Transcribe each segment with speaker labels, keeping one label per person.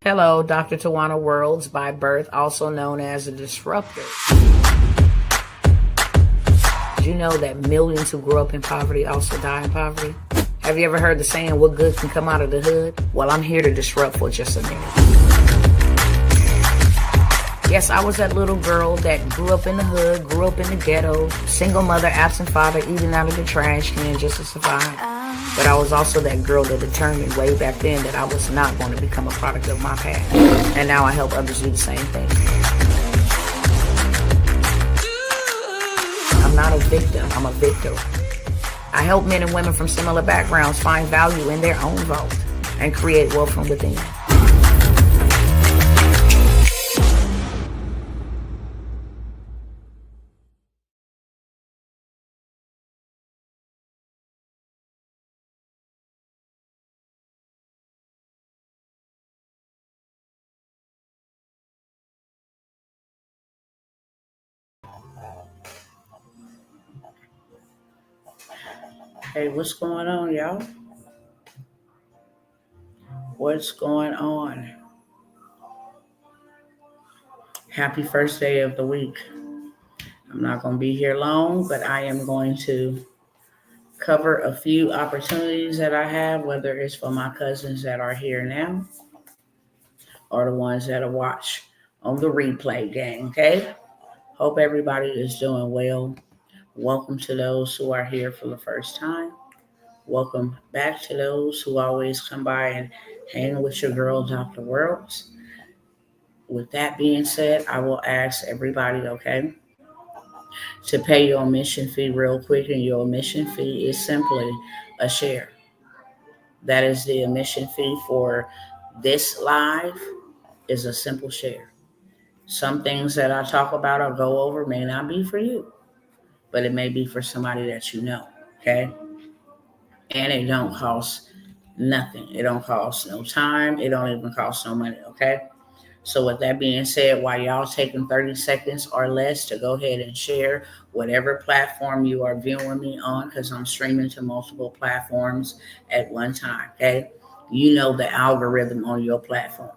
Speaker 1: Hello, Dr. Tawana Worlds by birth, also known as a disruptor. Did you know that millions who grew up in poverty also die in poverty? Have you ever heard the saying, what good can come out of the hood? Well, I'm here to disrupt for just a minute. Yes, I was that little girl that grew up in the hood, grew up in the ghetto, single mother, absent father, eating out of the trash can just to survive. But I was also that girl that determined way back then that I was not going to become a product of my past. And now I help others do the same thing. I'm not a victim, I'm a victor. I help men and women from similar backgrounds find value in their own vault and create wealth from within. Hey, what's going on, y'all? What's going on? Happy first day of the week. I'm not going to be here long, but I am going to cover a few opportunities that I have, whether it's for my cousins that are here now or the ones that are watch on the replay game, okay? Hope everybody is doing well. Welcome to those who are here for the first time. Welcome back to those who always come by and hang with your girl, Dr. Worlds. With that being said, I will ask everybody, okay, to pay your admission fee real quick, and your admission fee is simply a share. That is the admission fee for this live, is a simple share. Some things that I talk about or go over may not be for you, but it may be for somebody that you know, okay? And it don't cost nothing. It don't cost no time. It don't even cost no money, okay? So with that being said, while y'all taking 30 seconds or less to go ahead and share whatever platform you are viewing me on, because I'm streaming to multiple platforms at one time, okay? You know the algorithm on your platform.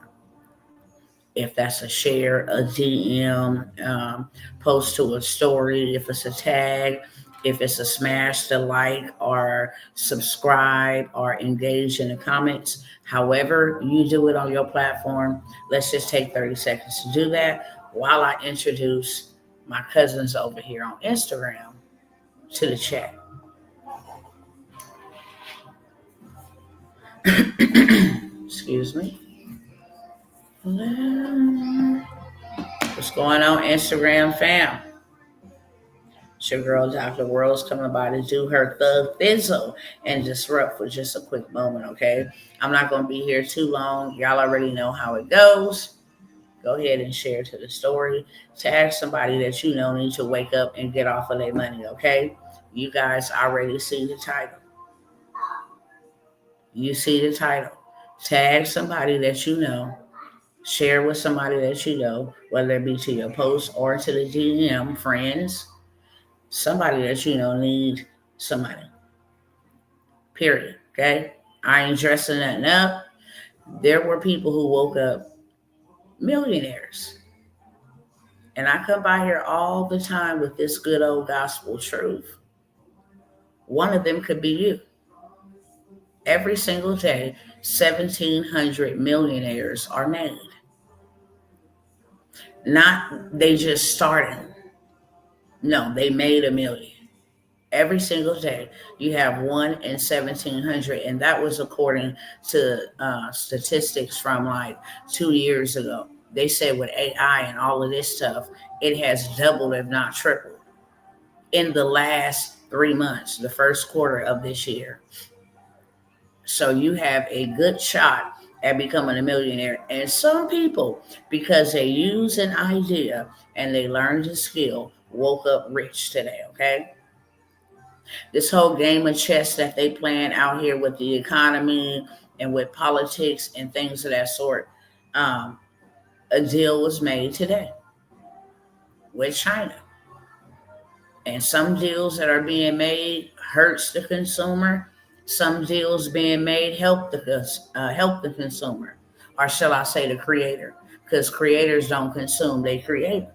Speaker 1: If that's a share, a DM, post to a story, if it's a tag, if it's a smash to like or subscribe or engage in the comments, however you do it on your platform, let's just take 30 seconds to do that while I introduce my cousins over here on Instagram to the chat. Excuse me. What's going on, Instagram fam? It's your girl, Dr. World's coming by to do her thug thizzle and disrupt for just a quick moment, okay? I'm not going to be here too long. Y'all already know how it goes. Go ahead and share to the story. Tag somebody that you know needs to wake up and get off of their money, okay? You guys already see the title. You see the title. Tag somebody that you know. Share with somebody that you know, whether it be to your post or to the DM, friends. Somebody that you know need some money. Period. Okay? I ain't dressing nothing up. There were people who woke up millionaires. And I come by here all the time with this good old gospel truth. One of them could be you. Every single day, 1,700 millionaires are made. Not they just started. No, they made $1 million. Every single day, you have 1 in 1,700, and that was according to statistics from like 2 years ago. They said with AI and all of this stuff, it has doubled, if not tripled, in the last 3 months, the first quarter of this year. So you have a good shot at becoming a millionaire. And some people, because they use an idea and they learned a skill, woke up rich today, okay? This whole game of chess that they playing out here with the economy and with politics and things of that sort, a deal was made today with China. And some deals that are being made hurts the consumer. Some deals being made help the consumer. or shall I say the creator? Because creators don't consume, they create.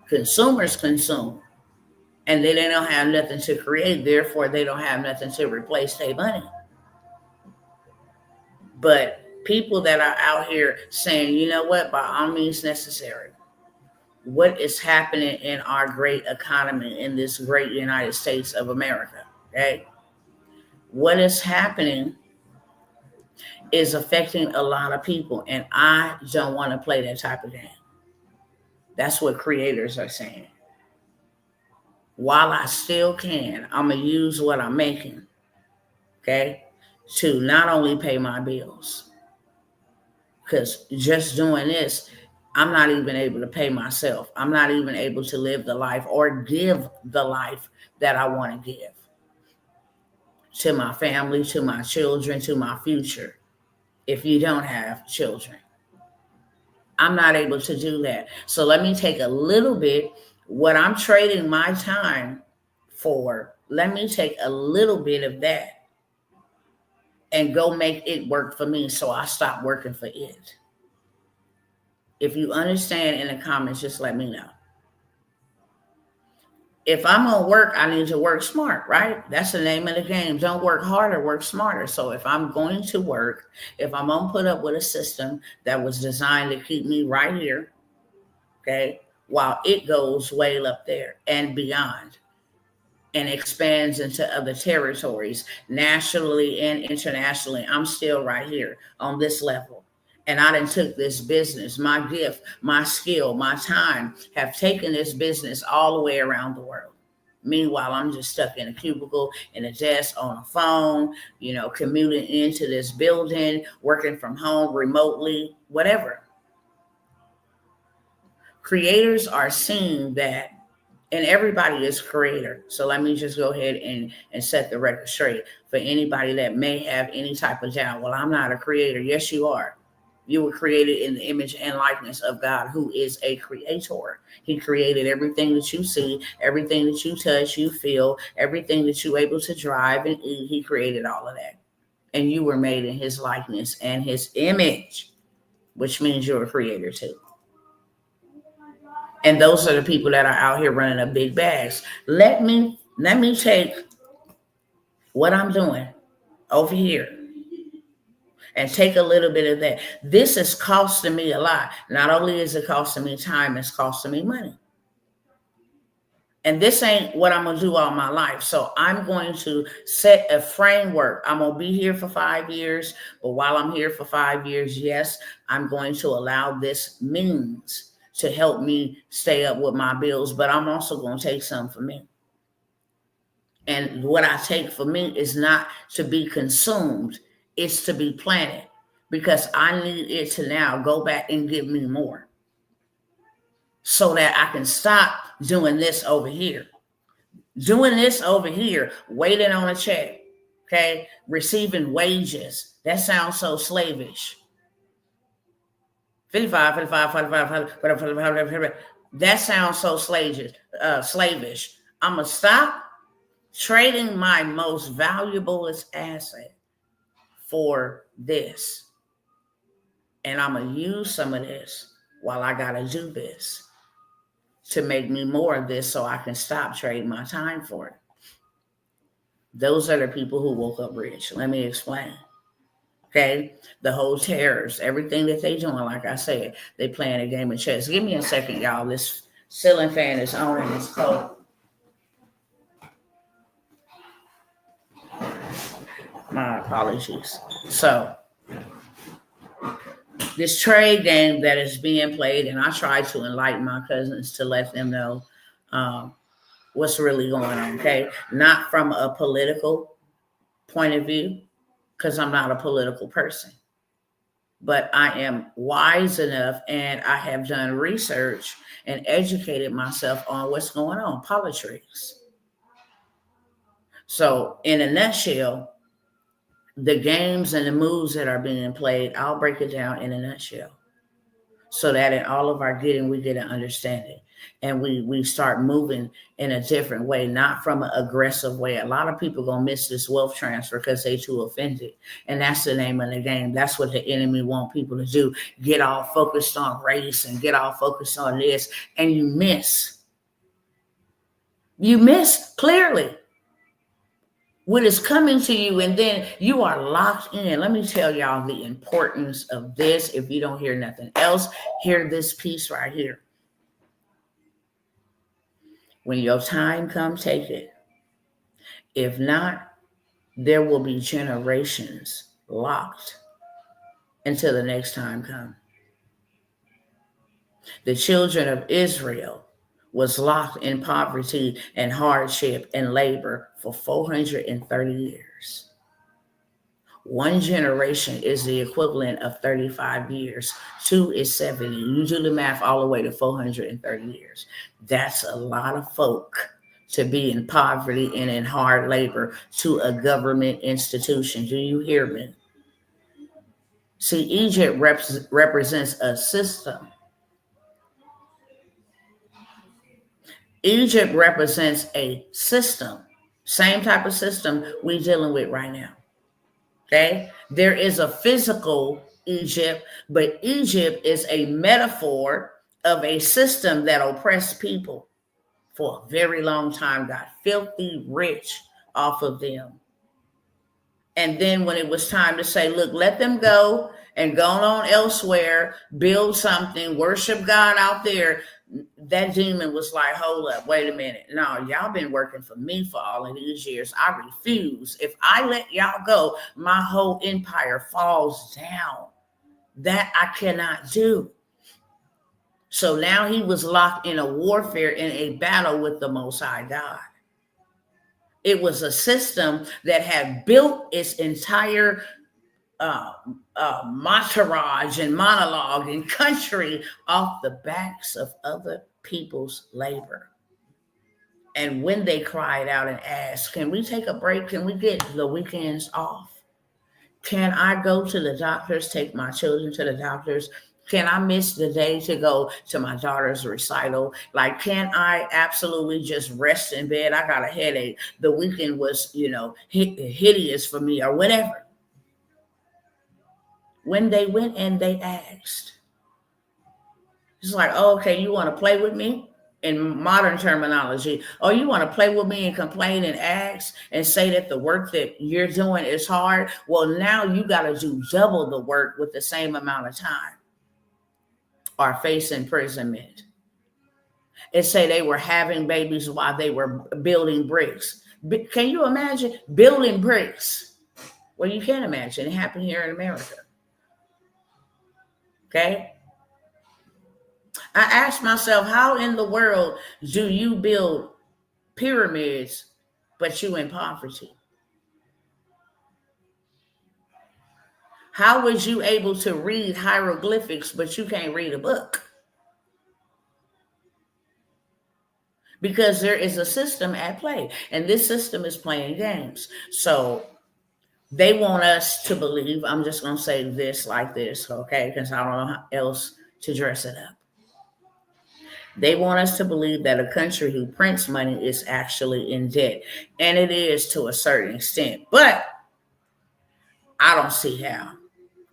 Speaker 1: Consumers consume, and they don't have nothing to create, therefore they don't have nothing to replace their money. But people that are out here saying, you know what, by all means necessary, what is happening in our great economy in this great United States of America, okay? What is happening is affecting a lot of people, and I don't want to play that type of game. That's what creators are saying. While I still can, I'm going to use what I'm making, okay, to not only pay my bills, because just doing this, I'm not even able to pay myself. I'm not even able to live the life or give the life that I want to give to my family, to my children, to my future. If you don't have children, I'm not able to do that. So let me take a little bit, what I'm trading my time for, let me take a little bit of that and go make it work for me, so I stop working for it. If you understand in the comments, just let me know. If I'm going to work, I need to work smart, right? That's the name of the game. Don't work harder, work smarter. So if I'm going to work, if I'm going to put up with a system that was designed to keep me right here, okay, while it goes way up there and beyond and expands into other territories, nationally and internationally, I'm still right here on this level. And I done took this business, my gift, my skill, my time, have taken this business all the way around the world. Meanwhile, I'm just stuck in a cubicle, in a desk, on a phone, commuting into this building, working from home remotely, whatever. Creators are seeing that, and everybody is a creator. So let me just go ahead and set the record straight for anybody that may have any type of doubt. Well, I'm not a creator. Yes, you are. You were created in the image and likeness of God, who is a creator. He created everything that you see, everything that you touch, you feel, everything that you're able to drive and eat. He created all of that. And you were made in his likeness and his image, which means you're a creator too. And those are the people that are out here running up big bags. Let me take what I'm doing over here and take a little bit of that. This is costing me a lot. Not only is it costing me time, it's costing me money. And this ain't what I'm going to do all my life. So I'm going to set a framework. I'm going to be here for 5 years. But while I'm here for 5 years, yes, I'm going to allow this means to help me stay up with my bills. But I'm also going to take some for me. And what I take for me is not to be consumed. It's to be planted, because I need it to now go back and give me more, so that I can stop doing this over here. Doing this over here, waiting on a check, okay? Receiving wages. That sounds so slavish. 55, 45, 45, 45. That sounds so slavish. I'm going to stop trading my most valuable asset for this. And I'm going to use some of this while I got to do this to make me more of this, so I can stop trading my time for it. Those are the people who woke up rich. Let me explain. Okay? The whole terrors, everything that they doing, like I said, they playing a game of chess. Give me a second, y'all. This ceiling fan is on and it's cold. My apologies. So, this trade game that is being played, and I try to enlighten my cousins to let them know what's really going on, okay? Not from a political point of view, because I'm not a political person. But I am wise enough, and I have done research and educated myself on what's going on, politics. So in a nutshell, the games and the moves that are being played, I'll break it down in a nutshell, so that in all of our getting, we get an understanding. and we start moving in a different way, not from an aggressive way. A lot of people gonna miss this wealth transfer because they too offended, and that's the name of the game. That's what the enemy want people to do: get all focused on race and get all focused on this, and you miss clearly what is coming to you, and then you are locked in. Let me tell y'all the importance of this. If you don't hear nothing else, hear this piece right here. When your time comes, take it. If not, there will be generations locked until the next time comes. The children of Israel was locked in poverty and hardship and labor for 430 years. One generation is the equivalent of 35 years. 2 is 70. You do the math all the way to 430 years. That's a lot of folk to be in poverty and in hard labor to a government institution. Do you hear me? See, Egypt represents a system. Egypt represents a system. Same type of system we're dealing with right now. Okay? There is a physical Egypt, but Egypt is a metaphor of a system that oppressed people for a very long time, got filthy rich off of them. And then when it was time to say, look, let them go and go on elsewhere, build something, worship God out there, that demon was like, hold up, wait a minute. No, y'all been working for me for all of these years. I refuse. If I let y'all go, my whole empire falls down. That I cannot do. So now he was locked in a warfare, in a battle with the Most High God. It was a system that had built its entire entourage and monologue and country off the backs of other people's labor. And when they cried out and asked, can we take a break? Can we get the weekends off? Can I go to the doctors, take my children to the doctors? Can I miss the day to go to my daughter's recital? Like, can I absolutely just rest in bed? I got a headache. The weekend was, hideous for me or whatever. When they went and they asked, it's like, oh, okay, you want to play with me? In modern terminology, or you want to play with me and complain and ask and say that the work that you're doing is hard? Well, now you got to do double the work with the same amount of time or face imprisonment. And say they were having babies while they were building bricks. Can you imagine building bricks? Well, you can't imagine. It happened here in America. Okay? I asked myself, how in the world do you build pyramids, but you in poverty? How was you able to read hieroglyphics, but you can't read a book? Because there is a system at play, and this system is playing games. So they want us to believe, I'm just going to say this like this, okay, because I don't know how else to dress it up. They want us to believe that a country who prints money is actually in debt. And it is to a certain extent. But I don't see how.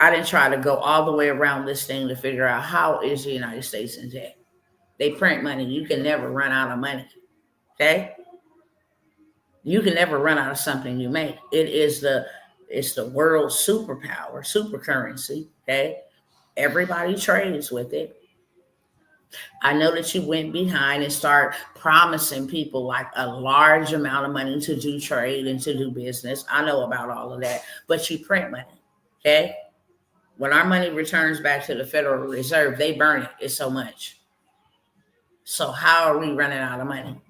Speaker 1: I didn't try to go all the way around this thing to figure out how is the United States in debt. They print money. You can never run out of money. Okay? You can never run out of something you make. It's the world's superpower, super currency. Okay? Everybody trades with it. I know that you went behind and start promising people like a large amount of money to do trade and to do business. I know about all of that, but you print money, okay? When our money returns back to the Federal Reserve, they burn it. It's so much. So how are we running out of money?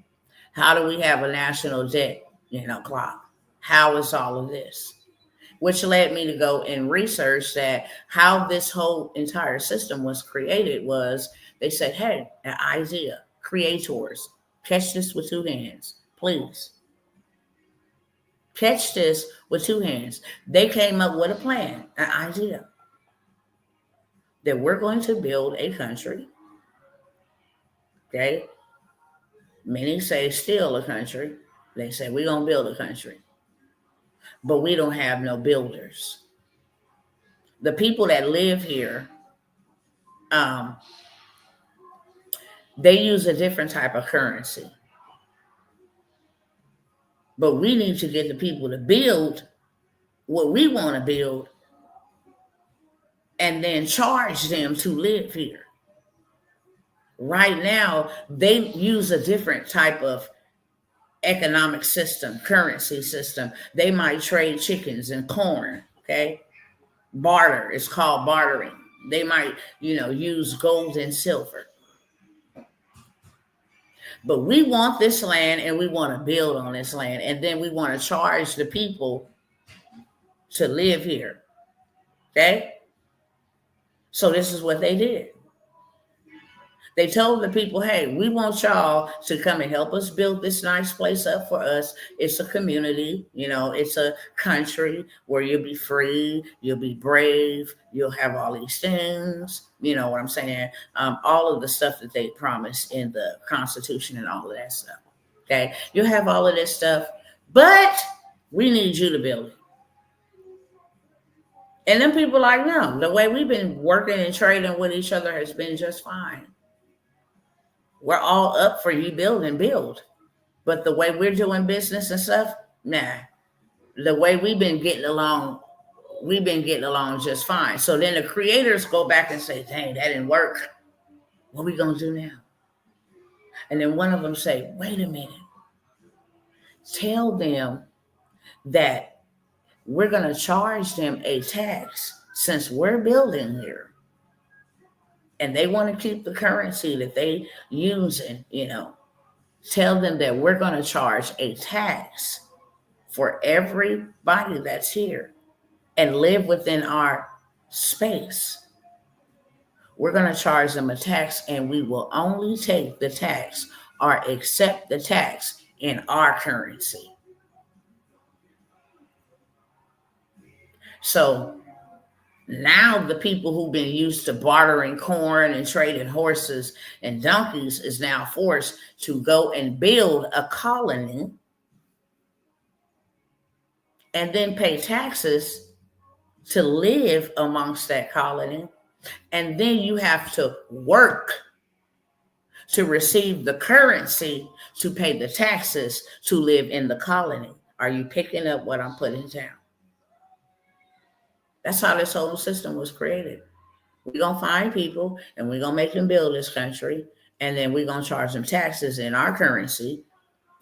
Speaker 1: How do we have a national debt, clock? How is all of this? Which led me to go and research that how this whole entire system was created was they said, hey, an idea, creators, catch this with two hands, please. Catch this with two hands. They came up with a plan, an idea that we're going to build a country Okay? Many say steal a country. They say we're going to build a country. But we don't have no builders. The people that live here, they use a different type of currency. But we need to get the people to build what we want to build and then charge them to live here. Right now, they use a different type of economic system, currency system. They might trade chickens and corn, okay? Barter, it's called bartering. They might, use gold and silver. But we want this land and we want to build on this land. And then we want to charge the people to live here. Okay? So this is what they did. They told the people, hey, we want y'all to come and help us build this nice place up for us. It's a community, it's a country where you'll be free, you'll be brave, you'll have all these things, you know what I'm saying? All of the stuff that they promised in the Constitution and all of that stuff. Okay, you'll have all of this stuff, but we need you to build it. And then people are like, no, the way we've been working and trading with each other has been just fine. We're all up for you build. But the way we're doing business and stuff, nah. The way we've been getting along just fine. So then the creators go back and say, dang, that didn't work. What are we going to do now? And then one of them say, wait a minute. Tell them that we're going to charge them a tax since we're building here. And they want to keep the currency that they using, tell them that we're going to charge a tax for everybody that's here and live within our space. We're going to charge them a tax, and we will only take the tax or accept the tax in our currency. So now the people who've been used to bartering corn and trading horses and donkeys is now forced to go and build a colony and then pay taxes to live amongst that colony. And then you have to work to receive the currency to pay the taxes to live in the colony. Are you picking up what I'm putting down? That's how this whole system was created. We're going to find people and we're going to make them build this country. And then we're going to charge them taxes in our currency.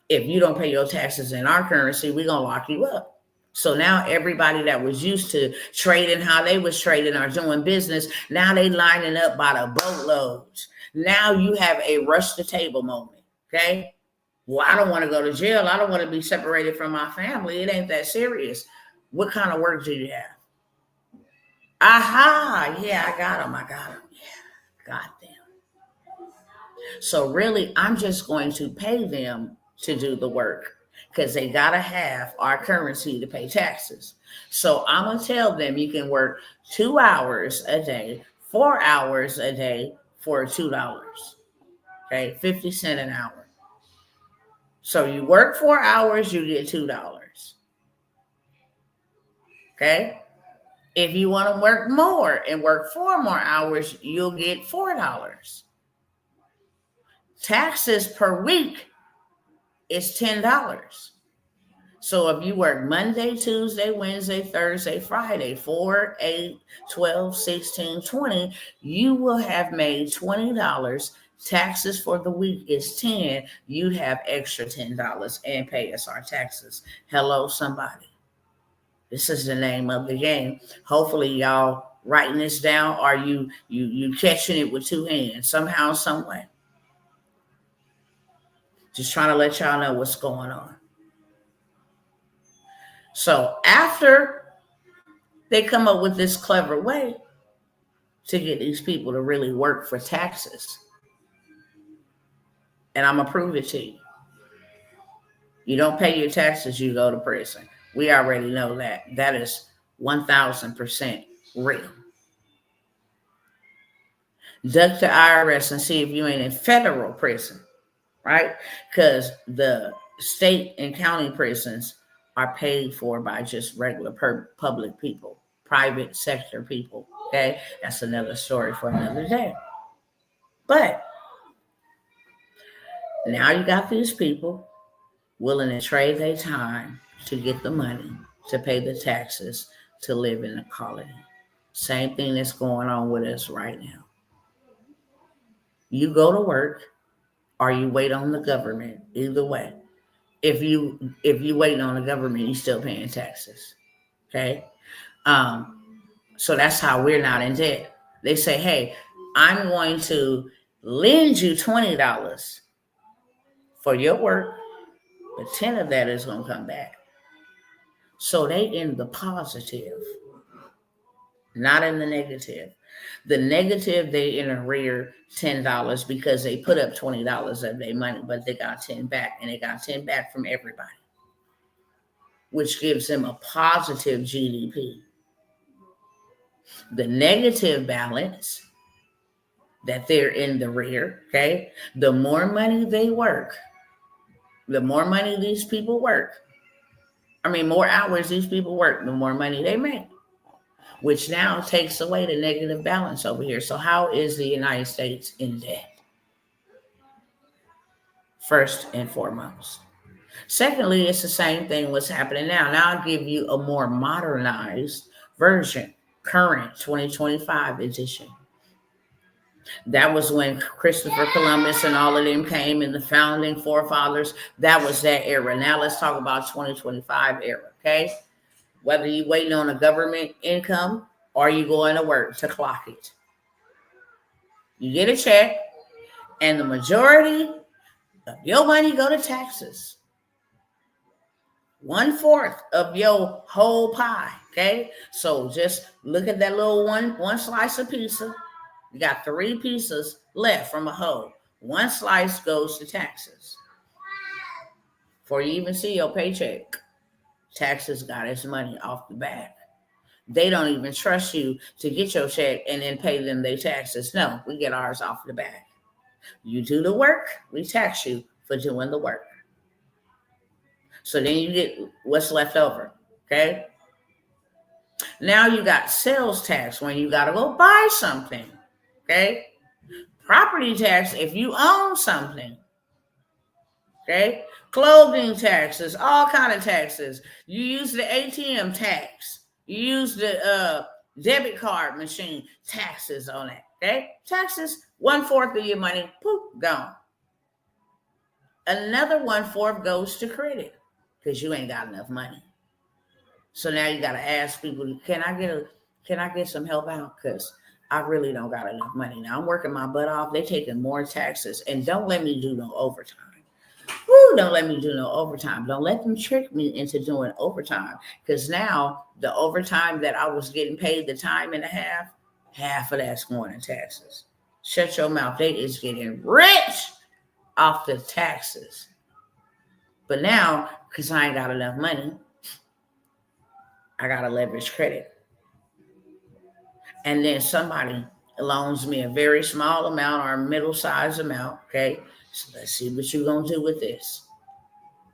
Speaker 1: If you don't pay your taxes in our currency, we're going to lock you up. So now everybody that was used to trading how they was trading or doing business, now they lining up by the boatloads. Now you have a rush the table moment. Okay. Well, I don't want to go to jail. I don't want to be separated from my family. It ain't that serious. What kind of work do you have? Aha, yeah, I got them. Yeah, got them. So really, I'm just going to pay them to do the work because they got to have our currency to pay taxes. So I'm going to tell them you can work 2 hours a day, 4 hours a day for $2. Okay, 50 cents an hour. So you work 4 hours, you get $2. Okay. If you want to work more and work 4 more hours, you'll get $4. Taxes per week is $10. So if you work Monday, Tuesday, Wednesday, Thursday, Friday, 4, 8, 12, 16, 20, you will have made $20. Taxes for the week is $10. You'd have extra $10 and pay us our taxes. Hello, somebody. This is the name of the game. Hopefully y'all writing this down or you catching it with 2 hands somehow, some way. Just trying to let y'all know what's going on. So after they come up with this clever way to get these people to really work for taxes, and I'm going to prove it to you. You don't pay your taxes, you go to prison. We already know that. That is 1,000% real. Duck the IRS and see if you ain't in federal prison, right? Because the state and county prisons are paid for by just regular public people, private sector people. Okay, that's another story for another day. But now you got these people willing to trade their time to get the money, to pay the taxes, to live in the colony. Same thing that's going on with us right now. You go to work or you wait on the government. Either way. If you waiting on the government, you still paying taxes. Okay. So that's how we're not in debt. They say, hey, I'm going to lend you $20 for your work, but 10 of that is going to come back. So they in the positive, not in the negative. The negative, they in arrear $10 because they put up $20 of their money, but they got 10 back, and they got 10 back from everybody, which gives them a positive GDP. The negative balance that they're in the rear, okay, the more money they work, the more money these people work, more hours these people work, the more money they make, which now takes away the negative balance over here. So how is the United States in debt? First and foremost. Secondly, it's the same thing what's happening now. Now I'll give you a more modernized version, current 2025 edition. That was when Christopher Columbus and all of them came, and the founding forefathers. That was that era. Now let's talk about 2025 era, okay? Whether you waiting on a government income or you going to work to clock it. You get a check, and the majority of your money go to taxes. 1/4 of your whole pie, okay? So just look at that little one slice of pizza. You got 3 pieces left from a whole. 1 slice goes to taxes. Before you even see your paycheck, taxes got its money off the bat. They don't even trust you to get your check and then pay them their taxes. No, we get ours off the bat. You do the work, we tax you for doing the work. So then you get what's left over, okay? Now you got sales tax when you got to go buy something, okay? Property tax if you own something, okay? Clothing taxes, all kind of taxes. You use the ATM tax. You use the debit card machine, taxes on that, okay? Taxes, 1/4 of your money, poof, gone. Another 1/4 goes to credit because you ain't got enough money. So now you got to ask people, can I get some help out? Because I really don't got enough money. Now I'm working my butt off. They taking more taxes, and don't let me do no overtime. Don't let me do no overtime. Don't let them trick me into doing overtime. Because now the overtime that I was getting paid, the time and a half of that's going in taxes. Shut your mouth. They is getting rich off the taxes. But now, because I ain't got enough money, I got to leverage credit. And then somebody loans me a very small amount or a middle-sized amount, okay? So let's see what you're going to do with this.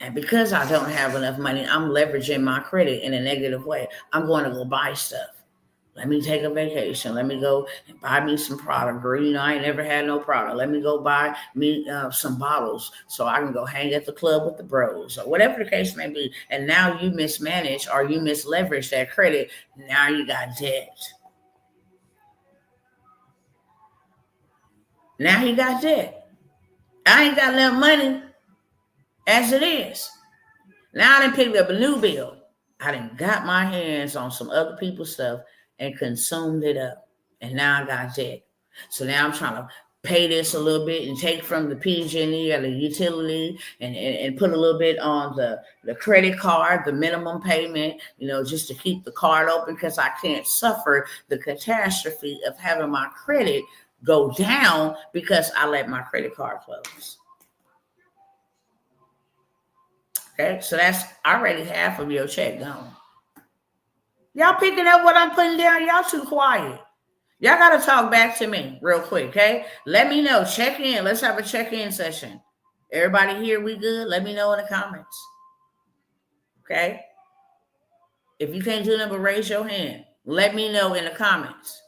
Speaker 1: And because I don't have enough money, I'm leveraging my credit in a negative way. I'm going to go buy stuff. Let me take a vacation. Let me go and buy me some product. Girl, I ain't never had no product. Let me go buy me some bottles so I can go hang at the club with the bros or whatever the case may be. And now you mismanage or you misleverage that credit. Now you got debt. Now you got debt. I ain't got enough money as it is. Now I done picked up a new bill. I done got my hands on some other people's stuff and consumed it up. And now I got debt. So now I'm trying to pay this a little bit and take from the PG&E or the utility and put a little bit on the credit card, the minimum payment, just to keep the card open because I can't suffer the catastrophe of having my credit go down because I let my credit card close. Okay, so that's already half of your check gone. Y'all picking up what I'm putting down? Y'all too quiet. Y'all got to talk back to me real quick, okay? Let me know. Check in. Let's have a check-in session. Everybody here, we good? Let me know in the comments, okay? If you can't do nothing but raise your hand, let me know in the comments.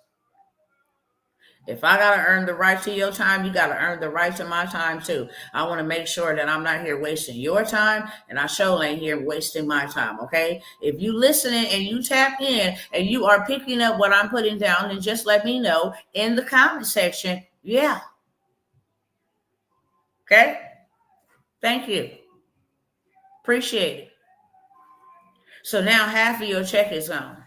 Speaker 1: If I got to earn the right to your time, you got to earn the right to my time too. I want to make sure that I'm not here wasting your time, and I sure ain't here wasting my time, okay? If you listening and you tap in and you are picking up what I'm putting down, then just let me know in the comment section. Yeah. Okay? Thank you. Appreciate it. So now half of your check is gone.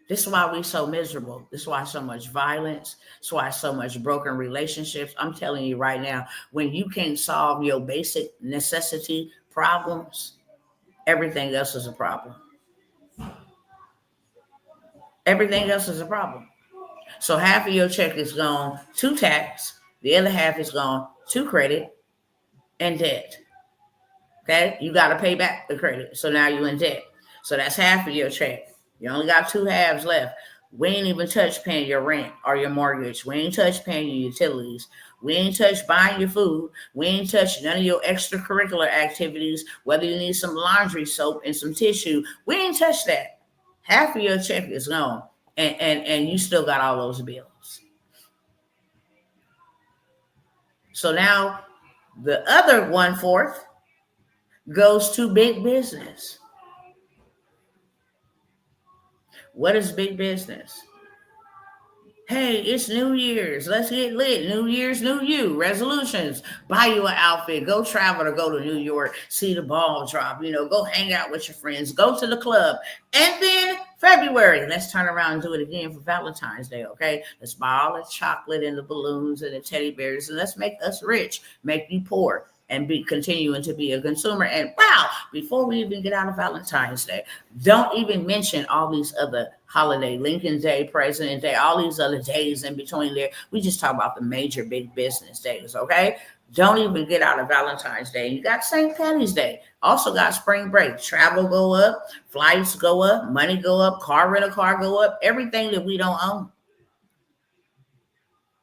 Speaker 1: This is why we so miserable. This is why so much violence. This is why so much broken relationships. I'm telling you right now, when you can't solve your basic necessity problems, everything else is a problem. Everything else is a problem. So half of your check is gone to tax. The other half is gone to credit and debt. Okay? You got to pay back the credit. So now you're in debt. So that's half of your check. You only got two halves left. We ain't even touched paying your rent or your mortgage. We ain't touched paying your utilities. We ain't touched buying your food. We ain't touched none of your extracurricular activities, whether you need some laundry soap and some tissue. We ain't touched that. Half of your check is gone, and you still got all those bills. So now the other 1/4 goes to big business. What is big business? Hey, it's New Year's. Let's get lit. New Year's, new you. Resolutions. Buy you an outfit. Go travel to go to New York. See the ball drop. Go hang out with your friends. Go to the club. And then February, let's turn around and do it again for Valentine's Day, okay? Let's buy all the chocolate and the balloons and the teddy bears, and let's make us rich, make you poor, and be continuing to be a consumer. And wow, before we even get out of Valentine's Day, don't even mention all these other holiday, Lincoln Day, President Day, all these other days in between there. We just talk about the major big business days, okay? Don't even get out of Valentine's Day. You got St. Patty's Day. Also got spring break. Travel go up, flights go up, money go up, car rental car go up, everything that we don't own.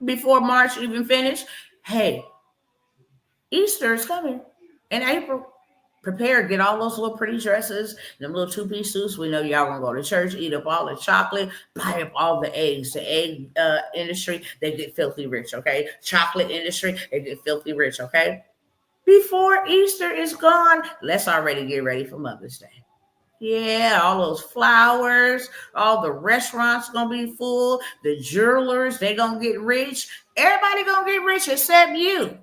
Speaker 1: Before March even finished, hey, Easter is coming in April. Prepare, get all those little pretty dresses, them little two-piece suits. We know y'all gonna go to church, eat up all the chocolate, buy up all the eggs. The egg industry, they get filthy rich, okay? Chocolate industry, they get filthy rich, okay? Before Easter is gone, let's already get ready for Mother's Day. Yeah, all those flowers, all the restaurants gonna be full. The jewelers, they gonna get rich. Everybody gonna get rich except you.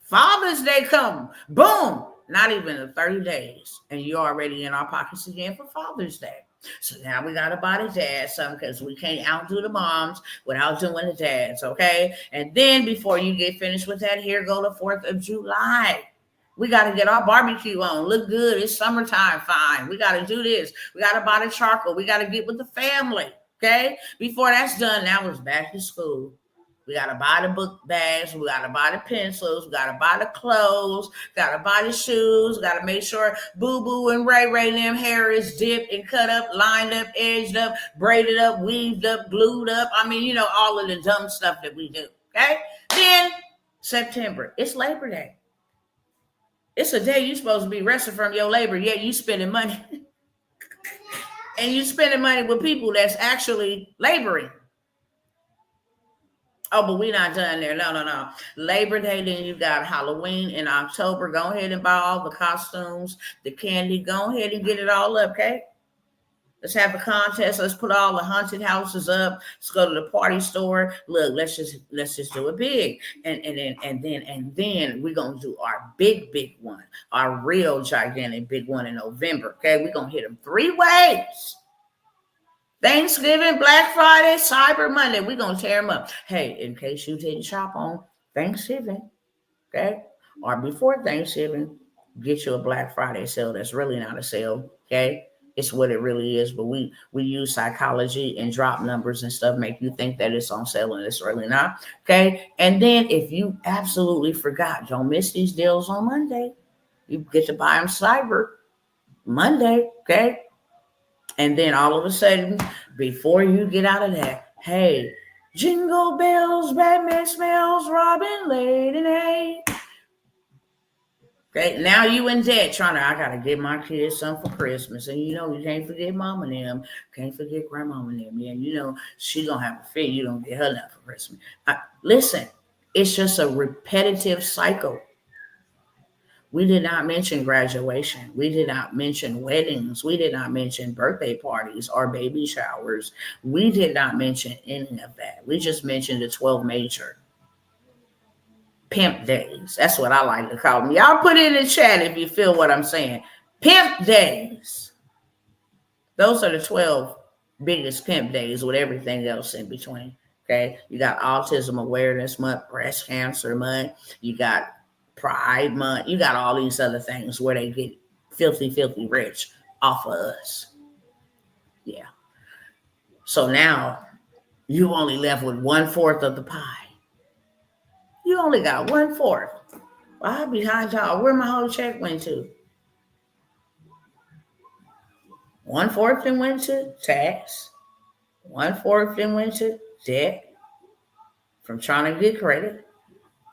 Speaker 1: Father's Day come, boom, not even 30 days, and you're already in our pockets again for Father's Day. So now we got to buy the dads something because we can't outdo the moms without doing the dads, okay? And then before you get finished with that, here go the 4th of July. We got to get our barbecue on, look good. It's summertime, fine. We got to do this. We got to buy the charcoal. We got to get with the family, okay? Before that's done, now it's back to school. We got to buy the book bags. We got to buy the pencils. We got to buy the clothes. Got to buy the shoes. Got to make sure Boo Boo and Ray Ray and them hair is dipped and cut up, lined up, edged up, braided up, weaved up, glued up. I mean, all of the dumb stuff that we do. Okay? Then September, it's Labor Day. It's a day you're supposed to be resting from your labor, yet you spending money. And you spending money with people that's actually laboring. Oh, but we're not done there. No. Labor Day, then you got Halloween in October. Go ahead and buy all the costumes, the candy. Go ahead and get it all up, okay? Let's have a contest. Let's put all the haunted houses up. Let's go to the party store. Look, let's just do it big. And then we're gonna do our big one, our real gigantic big one in November. Okay, we're gonna hit them 3 ways. Thanksgiving, Black Friday, Cyber Monday. We're going to tear them up. Hey, in case you didn't shop on Thanksgiving, okay, or before Thanksgiving, get you a Black Friday sale. That's really not a sale, okay? It's what it really is. But we use psychology and drop numbers and stuff, make you think that it's on sale and it's really not, okay? And then if you absolutely forgot, don't miss these deals on Monday. You get to buy them Cyber Monday, okay? And then all of a sudden, before you get out of that, Hey, jingle bells, Batman smells, Robin laid in hay. Okay, now you in debt trying to, I gotta get my kids something for Christmas. And you know, you can't forget mom and them, can't forget grandma and them. Yeah, you know, she gonna have a fit, you don't get her nothing for Christmas. Listen, it's just a repetitive cycle. We did not mention graduation. We did not mention weddings. We did not mention birthday parties or baby showers. We did not mention any of that. We just mentioned the 12 major pimp days. That's what I like to call them. Y'all put it in the chat if you feel what I'm saying. Pimp days. Those are the 12 biggest pimp days with everything else in between. Okay. You got Autism Awareness Month, Breast Cancer Month. You got Pride Month. You got all these other things where they get filthy, filthy rich off of us. Yeah. So now you only left with 1/4 of the pie. You only got 1/4. Well, I'm behind y'all. Where my whole check went to? 1/4 then went to tax. 1/4 then went to debt from trying to get credit.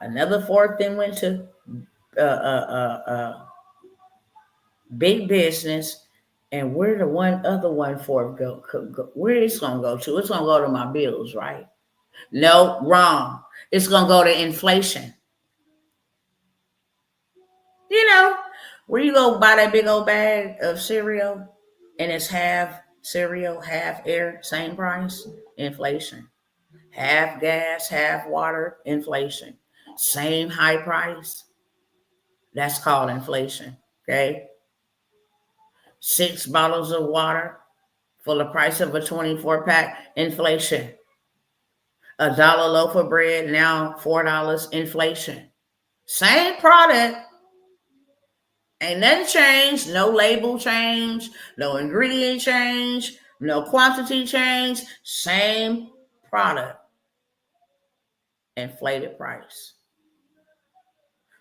Speaker 1: Another 4th then went to big business. And where the other 1/4 go? Where it's gonna go to? It's gonna go to my bills, right? No, wrong. It's gonna go to inflation. You know, where you go buy that big old bag of cereal and it's half cereal, half air, same price, inflation. Half gas, half water, inflation. Same high price, that's called inflation. Okay. 6 bottles of water for the price of a 24 pack, inflation. $1 loaf of bread, now $4, inflation. Same product. Ain't nothing changed. No label change, no ingredient change, no quantity change. Same product. Inflated price.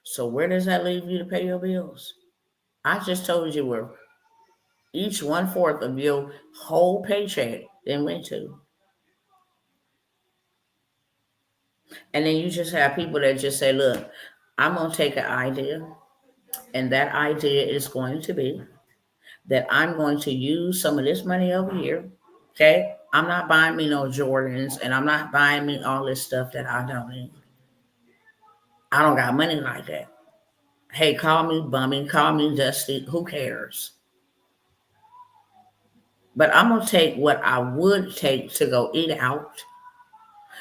Speaker 1: So where does that leave you to pay your bills? I just told you where each 1/4 of your whole paycheck then went to. And then you just have people that just say, look, I'm going to take an idea, and that idea is going to be that I'm going to use some of this money over here. Okay. I'm not buying me no Jordans, and I'm not buying me all this stuff that I don't need. I don't got money like that. Hey, call me bummy, call me dusty. Who cares? But I'm going to take what I would take to go eat out,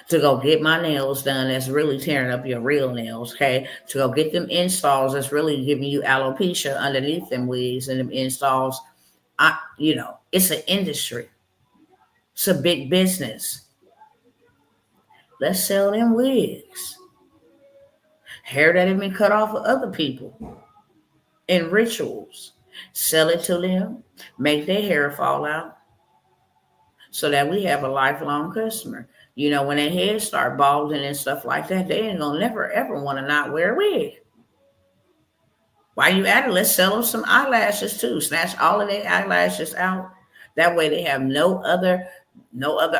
Speaker 1: to go get my nails done that's really tearing up your real nails, okay? To go get them installs that's really giving you alopecia underneath them wigs and them installs. It's an industry. It's a big business. Let's sell them wigs. Hair that have been cut off of other people in rituals. Sell it to them, make their hair fall out so that we have a lifelong customer. You know, when their heads start balding and stuff like that, they ain't gonna never ever want to not wear a wig. While you at it, let's sell them some eyelashes too. Snatch all of their eyelashes out. That way they have no other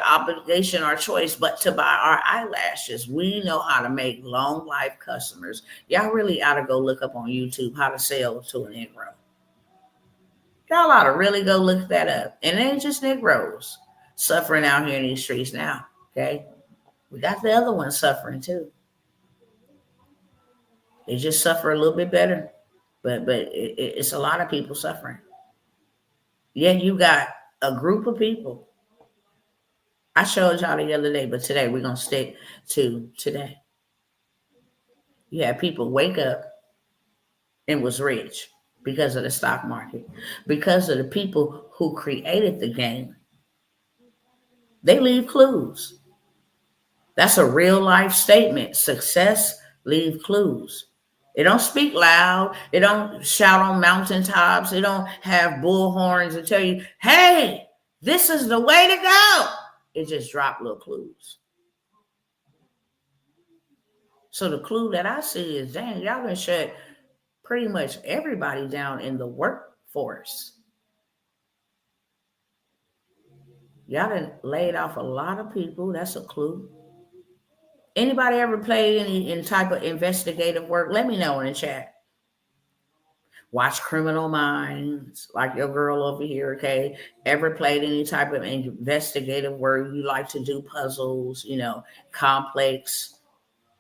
Speaker 1: obligation or choice but to buy our eyelashes. We know how to make long life customers. Y'all really ought to go look up on YouTube how to sell to a Negro. Y'all ought to really go look that up. And it ain't just Negroes suffering out here in these streets now. Okay. We got the other ones suffering too. They just suffer a little bit better. But it's a lot of people suffering. Yeah, you got a group of people. I showed y'all the other day, but today we're going to stick to today. You had people wake up and was rich because of the stock market, because of the people who created the game. They leave clues. That's a real life statement. Success leave clues. It don't speak loud. It don't shout on mountaintops. It don't have bullhorns and tell you, hey, this is the way to go. It just drop little clues. So the clue that I see is, dang, y'all gonna shut pretty much everybody down in the workforce. Y'all done laid off a lot of people. That's a clue. Anybody ever played any type of investigative work? Let me know in the chat. Watch Criminal Minds, like your girl over here, okay? Ever played any type of investigative work? You like to do puzzles, complex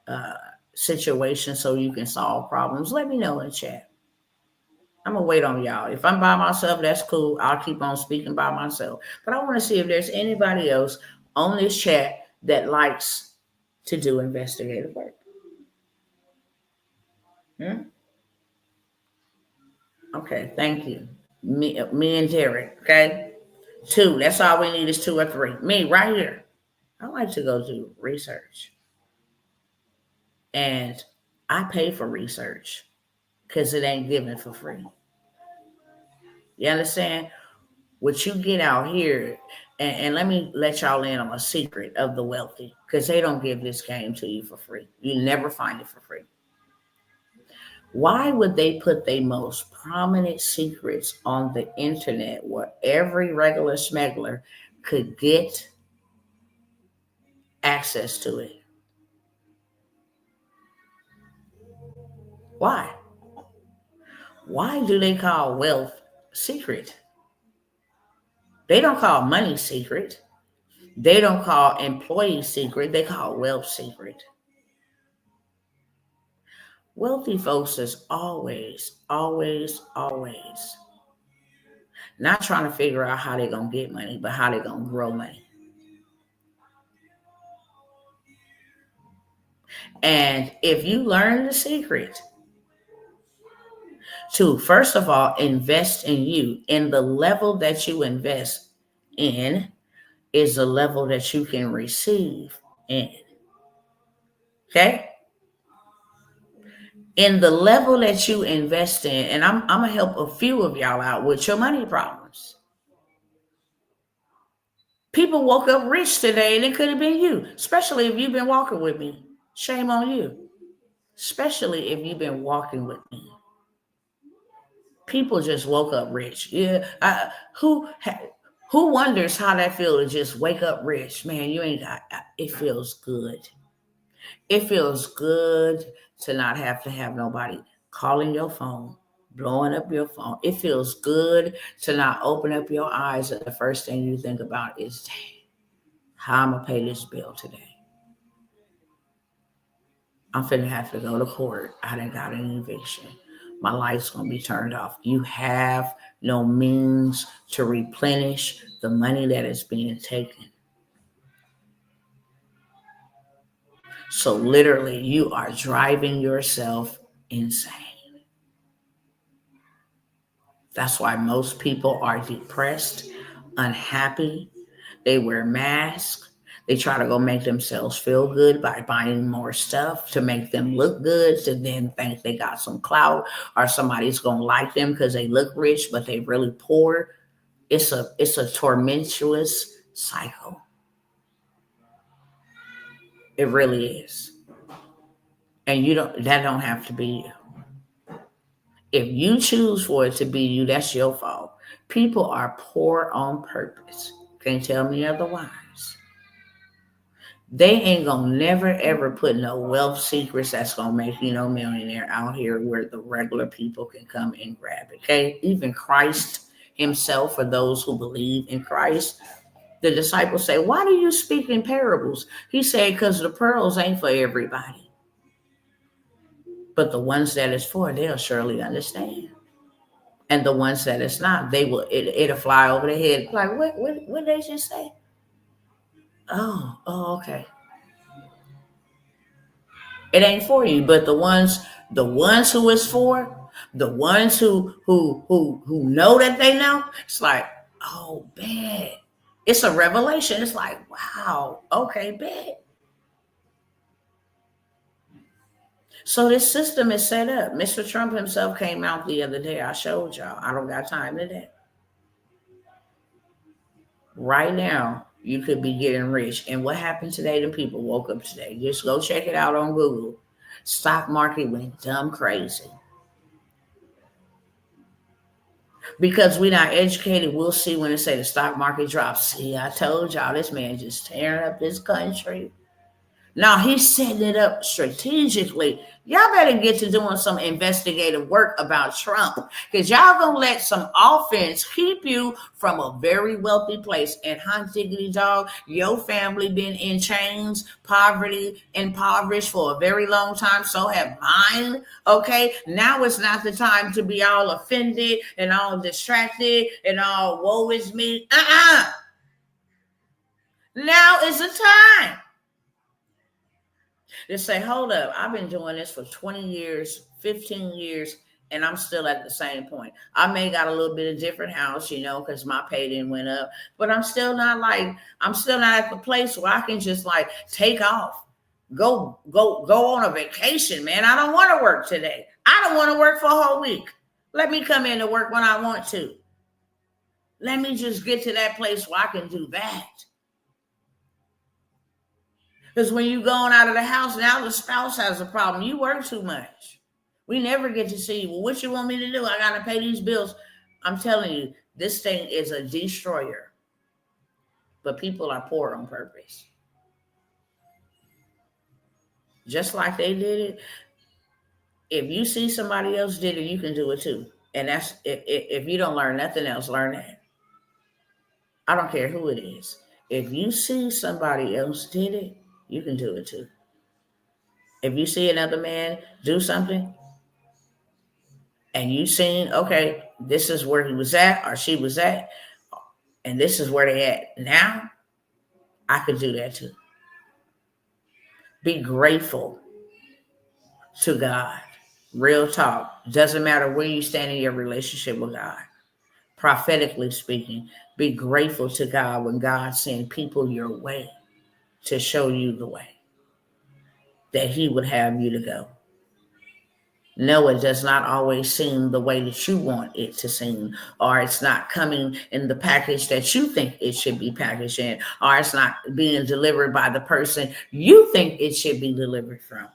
Speaker 1: uh, situations so you can solve problems? Let me know in the chat. I'm going to wait on y'all. If I'm by myself, that's cool. I'll keep on speaking by myself. But I want to see if there's anybody else on this chat that likes to do investigative work. Okay, thank you. Me and Derek, okay? 2. That's all we need is 2 or 3. Me, right here. I like to go do research. And I pay for research because it ain't given for free. You understand? What you get out here, and let me let y'all in on a secret of the wealthy, because they don't give this game to you for free. You never find it for free. Why would they put their most prominent secrets on the internet where every regular smuggler could get access to it? Why? Why do they call wealth secret? They don't call money secret. They don't call employee secret. They call wealth secret. Wealthy folks is always not trying to figure out how they're going to get money, but how they're going to grow money. And if you learn the secret to, first of all, invest in you, in the level that you invest in is the level that you can receive in. Okay? In the level that you invest in, and I'm going to help a few of y'all out with your money problems. People woke up rich today and it could have been you, especially if you've been walking with me. Shame on you. Especially if you've been walking with me. People just woke up rich. Yeah. Who wonders how that feels to just wake up rich? Man, you ain't got it. Feels good. It feels good to not have to have nobody calling your phone, blowing up your phone. It feels good to not open up your eyes and the first thing you think about is, dang, how I'm going to pay this bill today. I'm finna have to go to court. I done got an eviction. My life's going to be turned off. You have no means to replenish the money that is being taken. So literally, you are driving yourself insane. That's why most people are depressed, unhappy. They wear masks. They try to go make themselves feel good by buying more stuff to make them look good, to then think they got some clout or somebody's going to like them because they look rich, but they really poor. It's a tormentuous cycle. It really is. And that don't have to be you. If you choose for it to be you, that's your fault. People are poor on purpose. Can't tell me otherwise. They ain't gonna never ever put no wealth secrets that's gonna make you no millionaire out here where the regular people can come and grab it. Okay, even Christ himself, for those who believe in Christ, the disciples say, "Why do you speak in parables?" He said, "Because the pearls ain't for everybody, but the ones that it's for, they'll surely understand." And the ones that it's not, it'll fly over their head. Like, what did they just say? Oh, okay. It ain't for you, but the ones who it's for, the ones who know that they know, it's like, oh, bet. It's a revelation. It's like, wow, okay, bet. So this system is set up. Mr. Trump himself came out the other day. I showed y'all. I don't got time today. Right now, you could be getting rich. And what happened today? The people woke up today. Just go check it out on Google. Stock market went dumb crazy. Because we're not educated, we'll see when they say the stock market drops. See, I told y'all this man just tearing up this country. Now he's setting it up strategically. Y'all better get to doing some investigative work about Trump, because y'all gonna let some offense keep you from a very wealthy place. And hot diggity dog, your family been in chains, poverty, impoverished for a very long time. So have mine. Okay, now it's not the time to be all offended and all distracted and all woe is me. Now is the time to say, hold up, I've been doing this for 20 years, 15 years, and I'm still at the same point. I may got a little bit of different house, because my payday went up, but I'm still not at the place where I can just like take off, go on a vacation, man. I don't want to work today. I don't want to work for a whole week. Let me come in to work when I want to. Let me just get to that place where I can do that. Because when you going out of the house, now the spouse has a problem. You work too much. We never get to see, well, what you want me to do? I got to pay these bills. I'm telling you, this thing is a destroyer. But people are poor on purpose. Just like they did it. If you see somebody else did it, you can do it too. And that's, if you don't learn nothing else, learn that. I don't care who it is. If you see somebody else did it, you can do it too. If you see another man do something and you seen, okay, this is where he was at or she was at, and this is where they at now, I could do that too. Be grateful to God. Real talk. Doesn't matter where you stand in your relationship with God. Prophetically speaking, be grateful to God when God sends people your way to show you the way that he would have you to go. No, it does not always seem the way that you want it to seem, or it's not coming in the package that you think it should be packaged in, or it's not being delivered by the person you think it should be delivered from.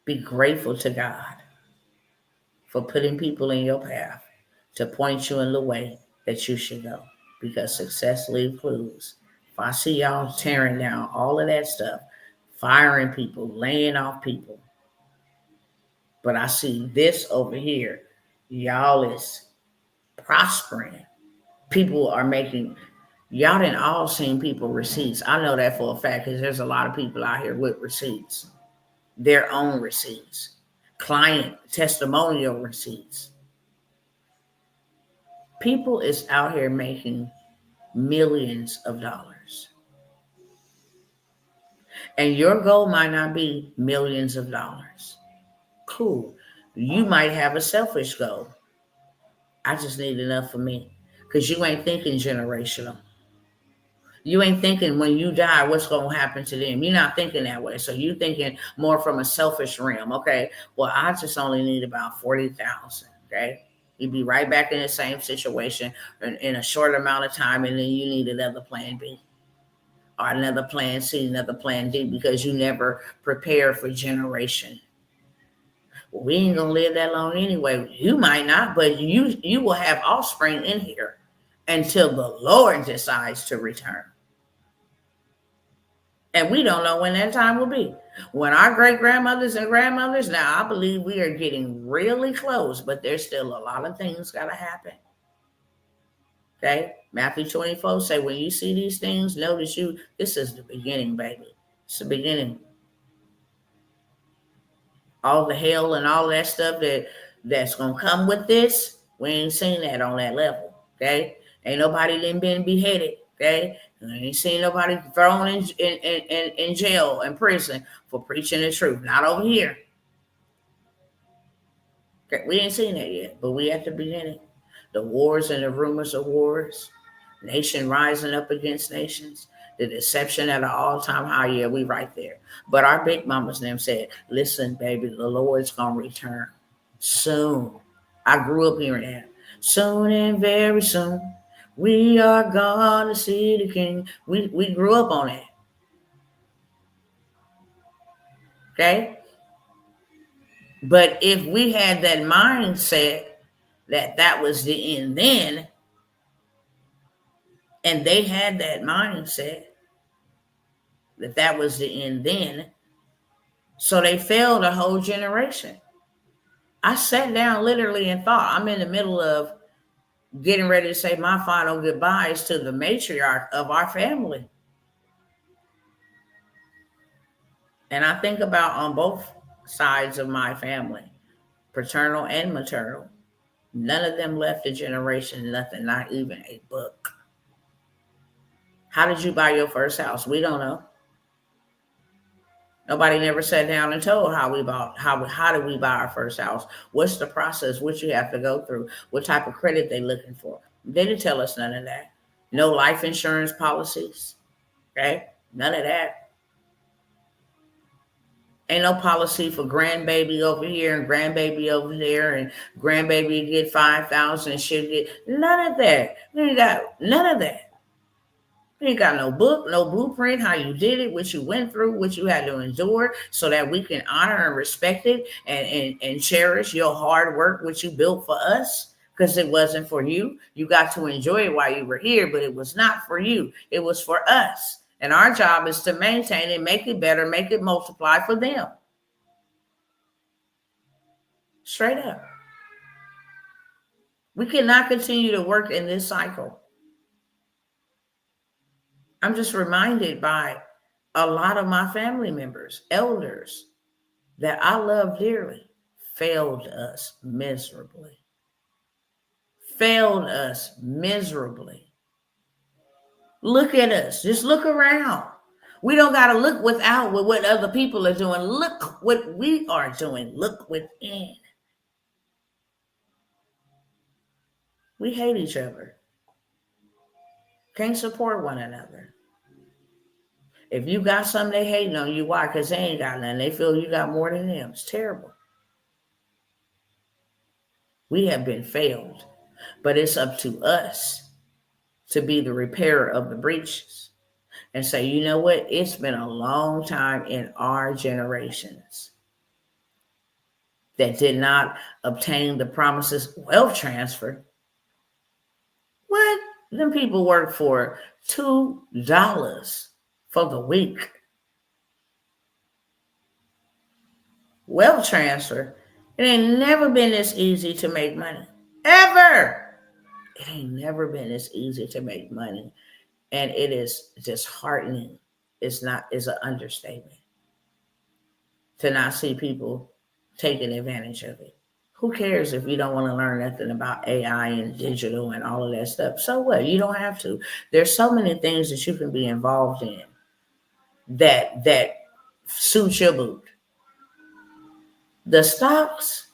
Speaker 1: Be grateful to God for putting people in your path to point you in the way that you should go, because success leaves clues. If I see y'all tearing down all of that stuff, firing people, laying off people, but I see this over here, y'all is prospering. People are making, y'all didn't all seen people receipts. I know that for a fact, because there's a lot of people out here with receipts, their own receipts, client testimonial receipts. People is out here making millions of dollars. And your goal might not be millions of dollars. Cool. You might have a selfish goal. I just need enough for me. Because you ain't thinking generational. You ain't thinking when you die, what's going to happen to them. You're not thinking that way. So you're thinking more from a selfish realm. Okay, well, I just only need about 40,000. Okay, you'd be right back in the same situation in a short amount of time. And then you need another plan B or another plan C, another plan D, because you never prepare for generation. Well, we ain't going to live that long anyway. You might not, but you will have offspring in here until the Lord decides to return. And we don't know when that time will be. When our great-grandmothers and grandmothers, now I believe we are getting really close, but there's still a lot of things got to happen. Okay? Matthew 24 say, when you see these things, notice this is the beginning, baby. It's the beginning. All the hell and all that stuff that's going to come with this, we ain't seen that on that level. Okay? Ain't nobody been beheaded. Okay? I ain't seen nobody thrown in jail and prison for preaching the truth. Not over here. Okay, we ain't seen that yet, but we at the beginning. The wars and the rumors of wars, nation rising up against nations, the deception at an all-time high. Yeah, we right there. But our big mamas and them said, listen, baby, the Lord's going to return soon. I grew up hearing that. Soon and very soon. We are gonna see the King. We grew up on it. Okay? But if we had that mindset that was the end then, and they had that mindset that was the end then, so they failed a whole generation. I sat down literally and thought, I'm in the middle of getting ready to say my final goodbyes to the matriarch of our family. And I think about on both sides of my family, paternal and maternal, none of them left a generation, nothing, not even a book. How did you buy your first house? We don't know. Nobody never sat down and told how did we buy our first house? What's the process? What you have to go through? What type of credit they looking for? They didn't tell us none of that. No life insurance policies. Okay? None of that. Ain't no policy for grandbaby over here and grandbaby over there, and grandbaby get 5,000 and she'll get none of that. We ain't got none of that. We ain't got no book, no blueprint, how you did it, what you went through, what you had to endure, so that we can honor and respect it and cherish your hard work, what you built for us, because it wasn't for you. You got to enjoy it while you were here, but it was not for you. It was for us. And our job is to maintain it, make it better, make it multiply for them. Straight up. We cannot continue to work in this cycle. I'm just reminded by a lot of my family members, elders, that I love dearly, failed us miserably. Failed us miserably. Look at us. Just look around. We don't got to look without with what other people are doing. Look what we are doing. Look within. We hate each other. Can't support one another. If you got something, they hating on you. Why? Because they ain't got nothing. They feel you got more than them. It's terrible. We have been failed, but it's up to us to be the repairer of the breaches and say, you know what? It's been a long time in our generations that did not obtain the promises wealth transfer. What? Them people work for $2 for the week. Wealth transfer. It ain't never been this easy to make money. Ever. It ain't never been this easy to make money. And it is disheartening. It's an understatement to not see people taking advantage of it. Who cares if you don't want to learn nothing about AI and digital and all of that stuff? So what? You don't have to. There's so many things that you can be involved in that suit your boot. The stocks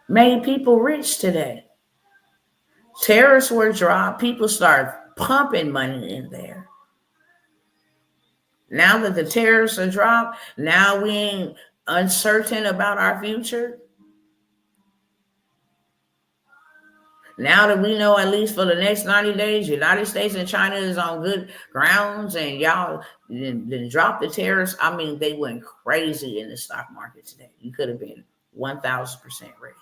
Speaker 1: made people rich today. Tariffs were dropped. People start pumping money in there. Now that the tariffs are dropped, now we ain't uncertain about our future. Now that we know, at least for the next 90 days, United States and China is on good grounds, and y'all then drop the tariffs. I mean, they went crazy in the stock market today. You could have been 1,000% rich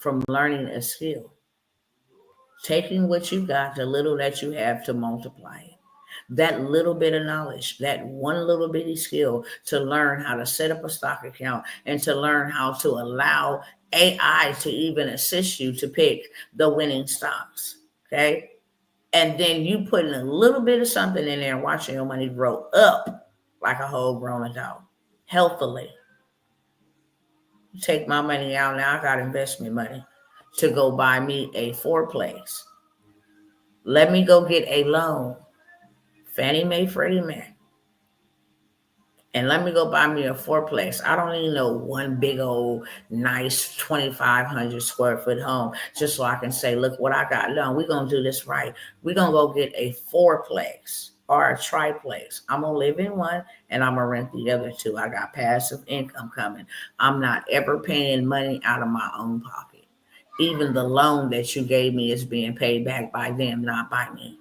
Speaker 1: from learning a skill. Taking what you got, the little that you have, to multiply it. That little bit of knowledge, that one little bitty skill to learn how to set up a stock account and to learn how to allow AI to even assist you to pick the winning stocks. Okay. And then you putting a little bit of something in there and watching your money grow up like a whole grown adult, healthily. You take my money out now, I got investment money to go buy me a fourplex. Let me go get a loan, Fannie Mae, Freddie Mac, and let me go buy me a fourplex. I don't need no one big old nice 2,500 square foot home just so I can say, look what I got. No, we're going to do this right. We're going to go get a fourplex or a triplex. I'm going to live in one and I'm going to rent the other two. I got passive income coming. I'm not ever paying money out of my own pocket. Even the loan that you gave me is being paid back by them, not by me.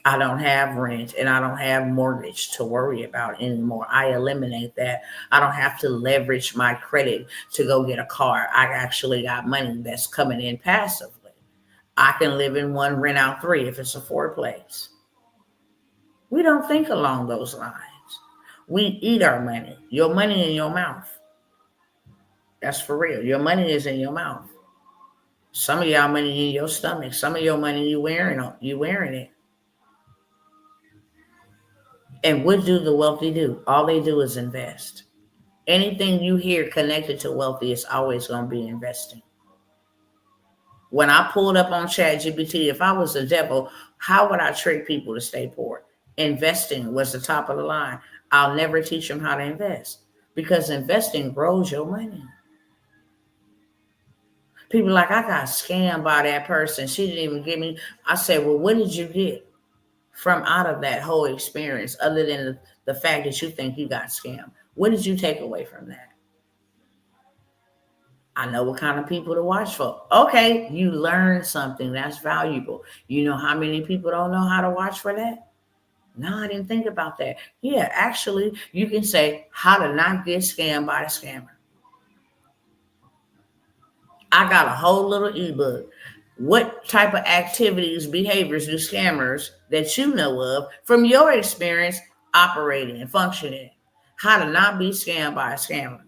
Speaker 1: I don't have rent and I don't have mortgage to worry about anymore. I eliminate that. I don't have to leverage my credit to go get a car. I actually got money that's coming in passively. I can live in one, rent out three if it's a four-place. We don't think along those lines. We eat our money. Your money in your mouth. That's for real. Your money is in your mouth. Some of y'all money in your stomach. Some of your money you wearing it. And what do the wealthy do? All they do is invest. Anything you hear connected to wealthy is always going to be investing. When I pulled up on ChatGPT, if I was the devil, how would I trick people to stay poor? Investing was the top of the line. I'll never teach them how to invest because investing grows your money. People are like, I got scammed by that person. She didn't even give me. I said, well, what did you get from out of that whole experience other than the fact that you think you got scammed? What did you take away from that? I know what kind of people to watch for. Okay, you learned something that's valuable. You know how many people don't know how to watch for that? No, I didn't think about that. Yeah, actually, you can say how to not get scammed by a scammer. I got a whole little ebook. What type of activities, behaviors do scammers that you know of from your experience operating and functioning? How to not be scammed by a scammer.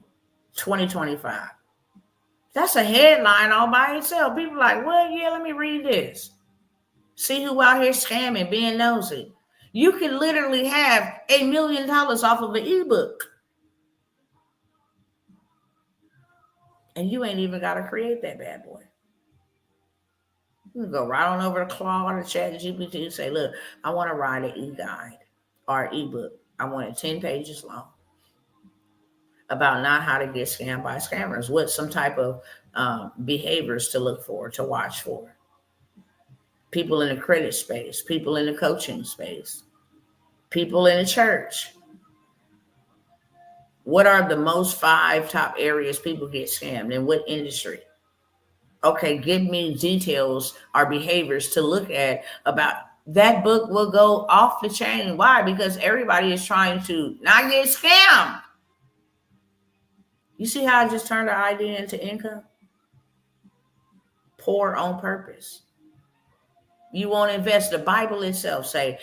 Speaker 1: 2025. That's a headline all by itself. People are like, well, yeah, let me read this. See who out here scamming, being nosy. You can literally have $1 million off of an ebook. And you ain't even got to create that bad boy. You can go right on over to Claude or ChatGPT and say, look, I want to write an e-guide or ebook. I want it 10 pages long about not how to get scammed by scammers, what some type of behaviors to look for, to watch for. People in the credit space, people in the coaching space, people in the church. What are the most 5 top areas people get scammed? In what industry? Okay, give me details or behaviors to look at about that. Book will go off the chain. Why? Because everybody is trying to not get scammed. You see how I just turned the idea into income? Poor on purpose. You won't invest. The Bible itself say,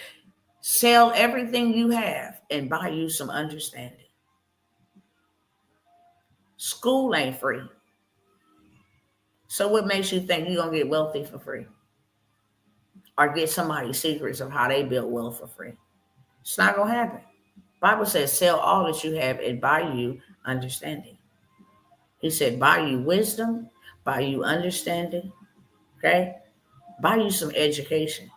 Speaker 1: sell everything you have and buy you some understanding. School ain't free. So what makes you think you're going to get wealthy for free? Or get somebody's secrets of how they built wealth for free? It's not going to happen. Bible says, sell all that you have and buy you understanding. He said, buy you wisdom, buy you understanding, okay? Buy you some education.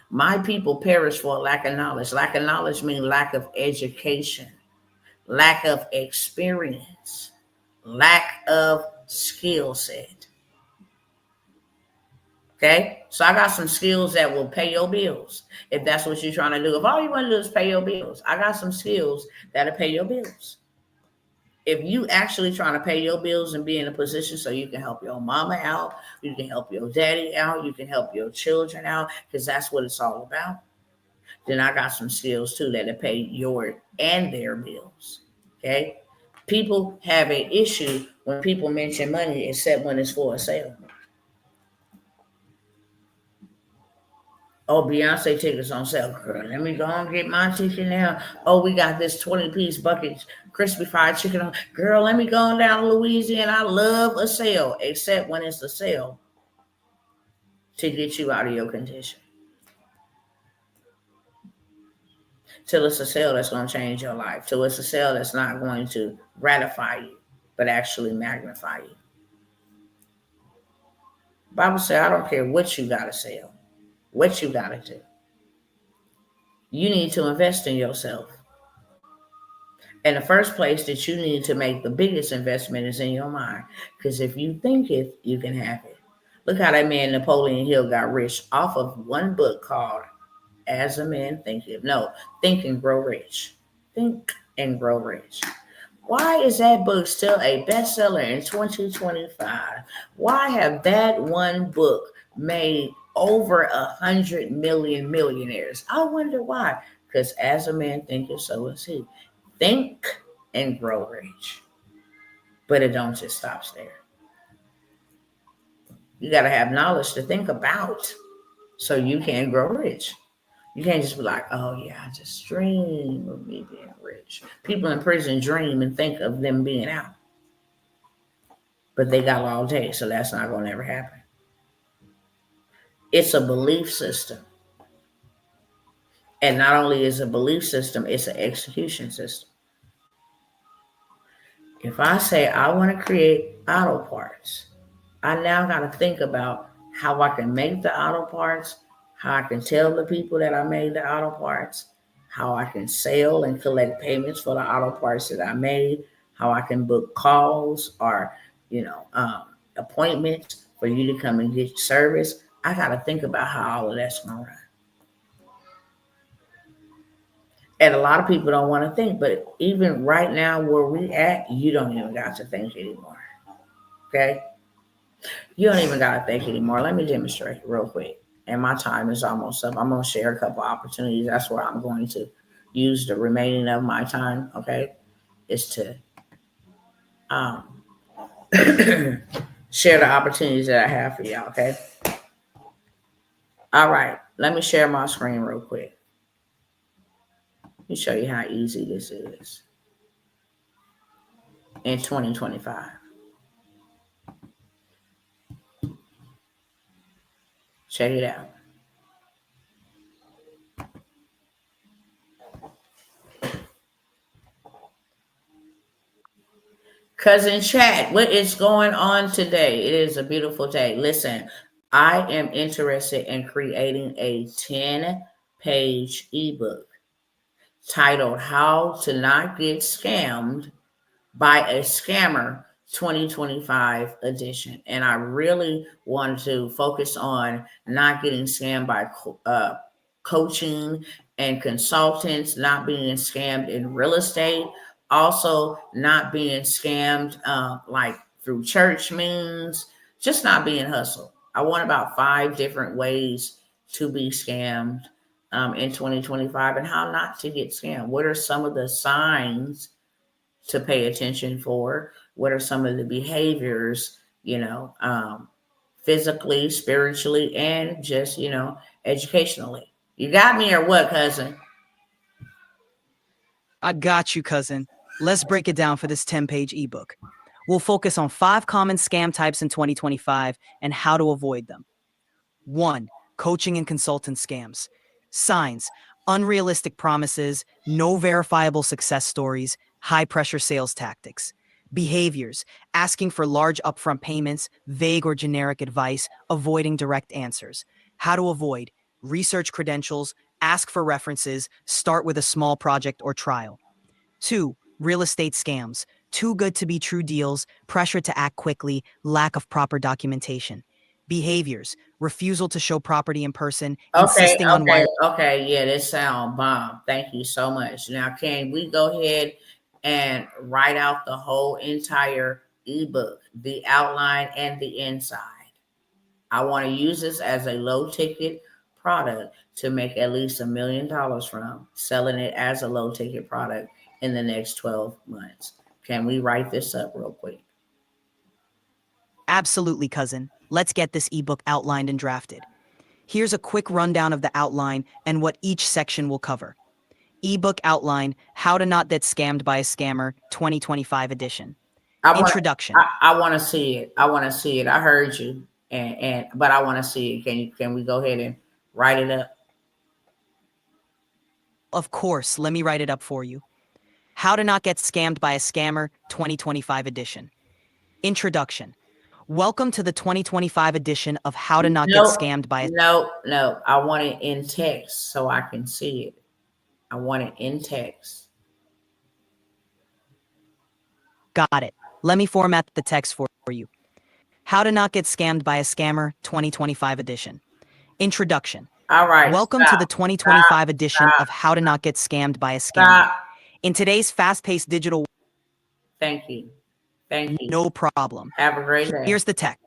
Speaker 1: My people perish for lack of knowledge. Lack of knowledge means lack of education, lack of experience, lack of skill set. Okay? So I got some skills that will pay your bills if that's what you're trying to do. If all you want to do is pay your bills, I got some skills that'll pay your bills. If you actually trying to pay your bills and be in a position so you can help your mama out, you can help your daddy out, you can help your children out, because that's what it's all about, then I got some skills too that'll pay your and their bills. Okay? People have an issue when people mention money, except when it's for a sale. Oh, Beyonce tickets on sale. Girl, let me go and get my ticket now. Oh, we got this 20-piece bucket crispy fried chicken on. Girl, let me go down to Louisiana. I love a sale, except when it's a sale to get you out of your condition. Till it's a sale that's going to change your life. Till it's a sale that's not going to gratify you, but actually magnify you. Bible says, I don't care what you got to sell, what you got to do. You need to invest in yourself. And the first place that you need to make the biggest investment is in your mind. Because if you think it, you can have it. Look how that man Napoleon Hill got rich off of one book called As a Man Thinketh. No, Think and Grow Rich. Think and Grow Rich. Why is that book still a bestseller in 2025? Why have that one book made over 100 million millionaires. I wonder why. Because as a man thinketh, so is he. Think and grow rich. But it don't just stop there. You got to have knowledge to think about so you can grow rich. You can't just be like, oh yeah, I just dream of me being rich. People in prison dream and think of them being out. But they got all day, so that's not going to ever happen. It's a belief system. And not only is it a belief system, it's an execution system. If I say I want to create auto parts, I now got to think about how I can make the auto parts, how I can tell the people that I made the auto parts, how I can sell and collect payments for the auto parts that I made, how I can book calls or, appointments for you to come and get service. I got to think about how all of that's going to run. And a lot of people don't want to think, but even right now where we at, you don't even got to think anymore. Okay? You don't even got to think anymore. Let me demonstrate real quick. And my time is almost up. I'm going to share a couple opportunities. That's where I'm going to use the remaining of my time, okay, is to share the opportunities that I have for y'all, okay? All right. Let me share my screen real quick. Let me show you how easy this is in 2025. Check it out. Cousin Chat, what is going on today? It is a beautiful day. Listen, I am interested in creating a 10-page ebook titled How to Not Get Scammed by a Scammer 2025 edition. And I really want to focus on not getting scammed by coaching and consultants, not being scammed in real estate, also not being scammed like through church means, just not being hustled. I want about 5 different ways to be scammed in 2025 and how not to get scammed. What are some of the signs to pay attention for? What are some of the behaviors, physically, spiritually, and just, educationally? You got me or what, cousin?
Speaker 2: I got you, cousin. Let's break it down for this 10-page ebook. We'll focus on 5 common scam types in 2025 and how to avoid them. 1. Coaching and consultant scams. Signs: unrealistic promises, no verifiable success stories, high-pressure sales tactics. Behaviors: asking for large upfront payments, vague or generic advice, avoiding direct answers. How to avoid: research credentials, ask for references, start with a small project or trial. 2. Real estate scams. Too good to be true deals, pressure to act quickly, lack of proper documentation. Behaviors: refusal to show property in person, insisting on wire.
Speaker 1: Okay. Yeah, this sound bomb. Thank you so much. Now, can we go ahead and write out the whole entire ebook, the outline and the inside? I want to use this as a low ticket product to make at least $1 million from selling it as a low ticket product in the next 12 months. Can we write this up real quick?
Speaker 2: Absolutely, cousin. Let's get this ebook outlined and drafted. Here's a quick rundown of the outline and what each section will cover. Ebook outline: How to Not Get Scammed by a Scammer 2025 edition. Introduction.
Speaker 1: I want to see it. I want to see it. I heard you, but I want to see it. Can we go ahead and write it up?
Speaker 2: Of course, let me write it up for you. How to Not Get Scammed by a Scammer 2025 edition. Introduction. Welcome to the 2025 edition of How to Not Get Scammed by a...
Speaker 1: No. I want it in text so I can see it. I want it in text.
Speaker 2: Got it. Let me format the text for you. How to Not Get Scammed by a Scammer 2025 edition. Introduction.
Speaker 1: All right.
Speaker 2: Welcome to the 2025 edition of How to Not Get Scammed by a Scammer. In today's fast-paced digital...
Speaker 1: Thank you.
Speaker 2: No problem.
Speaker 1: Have a great day.
Speaker 2: Here's the text.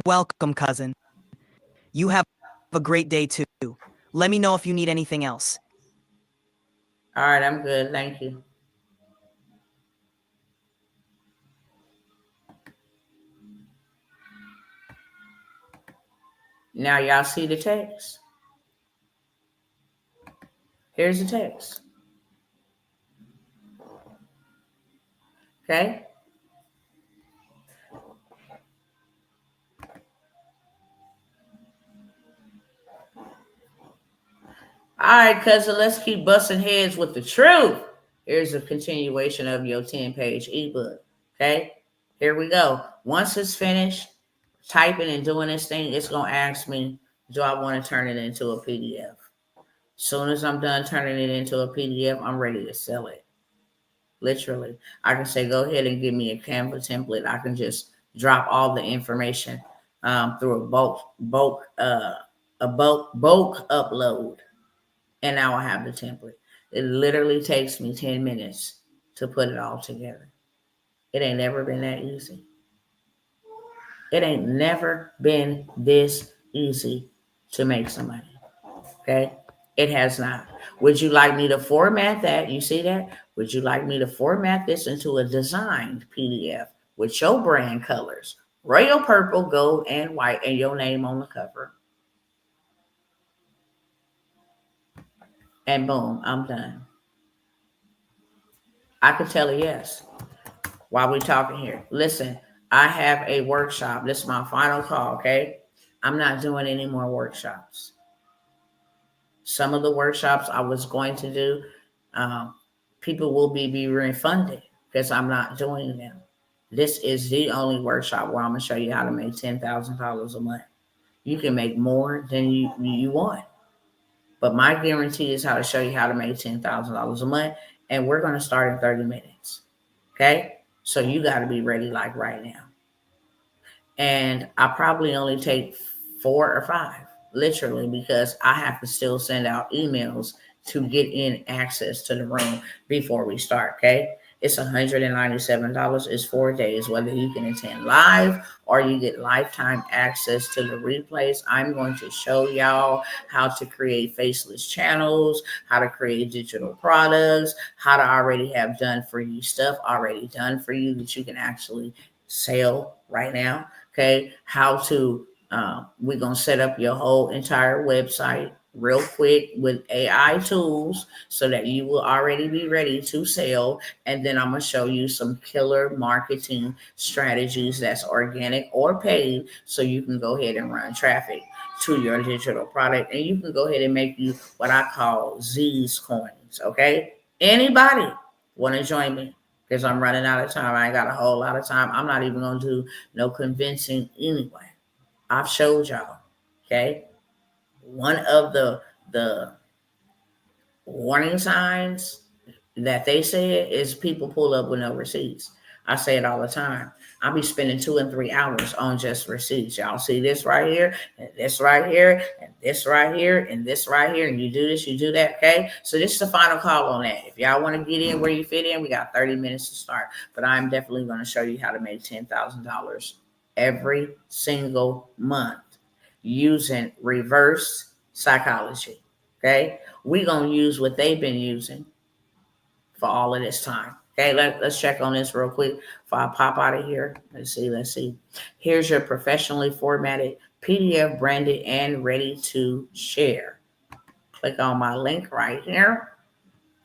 Speaker 2: welcome, cousin. You have a great day too. Let me know if you need anything else.
Speaker 1: All right, I'm good. Thank you. Now y'all see the text. Here's the text. Okay. All right, cousin, let's keep busting heads with the truth. Here's a continuation of your 10-page ebook. Okay. Here we go. Once it's finished typing and doing this thing, it's going to ask me, do I want to turn it into a PDF? Soon as I'm done turning it into a PDF, I'm ready to sell it. Literally, I can say, go ahead and give me a Canva template. I can just drop all the information through a bulk upload, and now I have the template. It literally takes me 10 minutes to put it all together. It ain't never been that easy. It ain't never been this easy to make some money. Okay? It has not. Would you like me to format that? You see that? Would you like me to format this into a designed PDF with your brand colors, royal purple, gold, and white, and your name on the cover? And boom, I'm done. I could tell her yes while we're talking here. Listen, I have a workshop. This is my final call, okay? I'm not doing any more workshops. Some of the workshops I was going to do, people will be refunded because I'm not doing them. This is the only workshop where I'm going to show you how to make $10,000 a month. You can make more than you want. But my guarantee is how to show you how to make $10,000 a month. And we're going to start in 30 minutes. Okay? So you got to be ready like right now. And I probably only take 4 or 5, literally, because I have to still send out emails to get in access to the room before we start. Okay. It's $197. It's 4 days, whether you can attend live or you get lifetime access to the replays. I'm going to show y'all how to create faceless channels, how to create digital products, how to already have done for you stuff already done for you that you can actually sell right now. Okay, how to, we're going to set up your whole entire website real quick with AI tools so that you will already be ready to sell. And then I'm going to show you some killer marketing strategies that's organic or paid so you can go ahead and run traffic to your digital product. And you can go ahead and make you what I call Z's coins. Okay, anybody want to join me? Because I'm running out of time. I ain't got a whole lot of time. I'm not even going to do no convincing anyway. I've showed y'all. Okay. One of the warning signs that they said is people pull up with no receipts. I say it all the time. I'll be spending 2 and 3 hours on just receipts. Y'all see this right here, and this right here, and this right here, and this right here, and you do this, you do that, okay? So this is the final call on that. If y'all want to get in where you fit in, we got 30 minutes to start. But I'm definitely going to show you how to make $10,000 every single month using reverse psychology, okay? We're going to use what they've been using for all of this time. Okay, let's check on this real quick before I pop out of here. Let's see. Here's your professionally formatted PDF, branded and ready to share. Click on my link right here.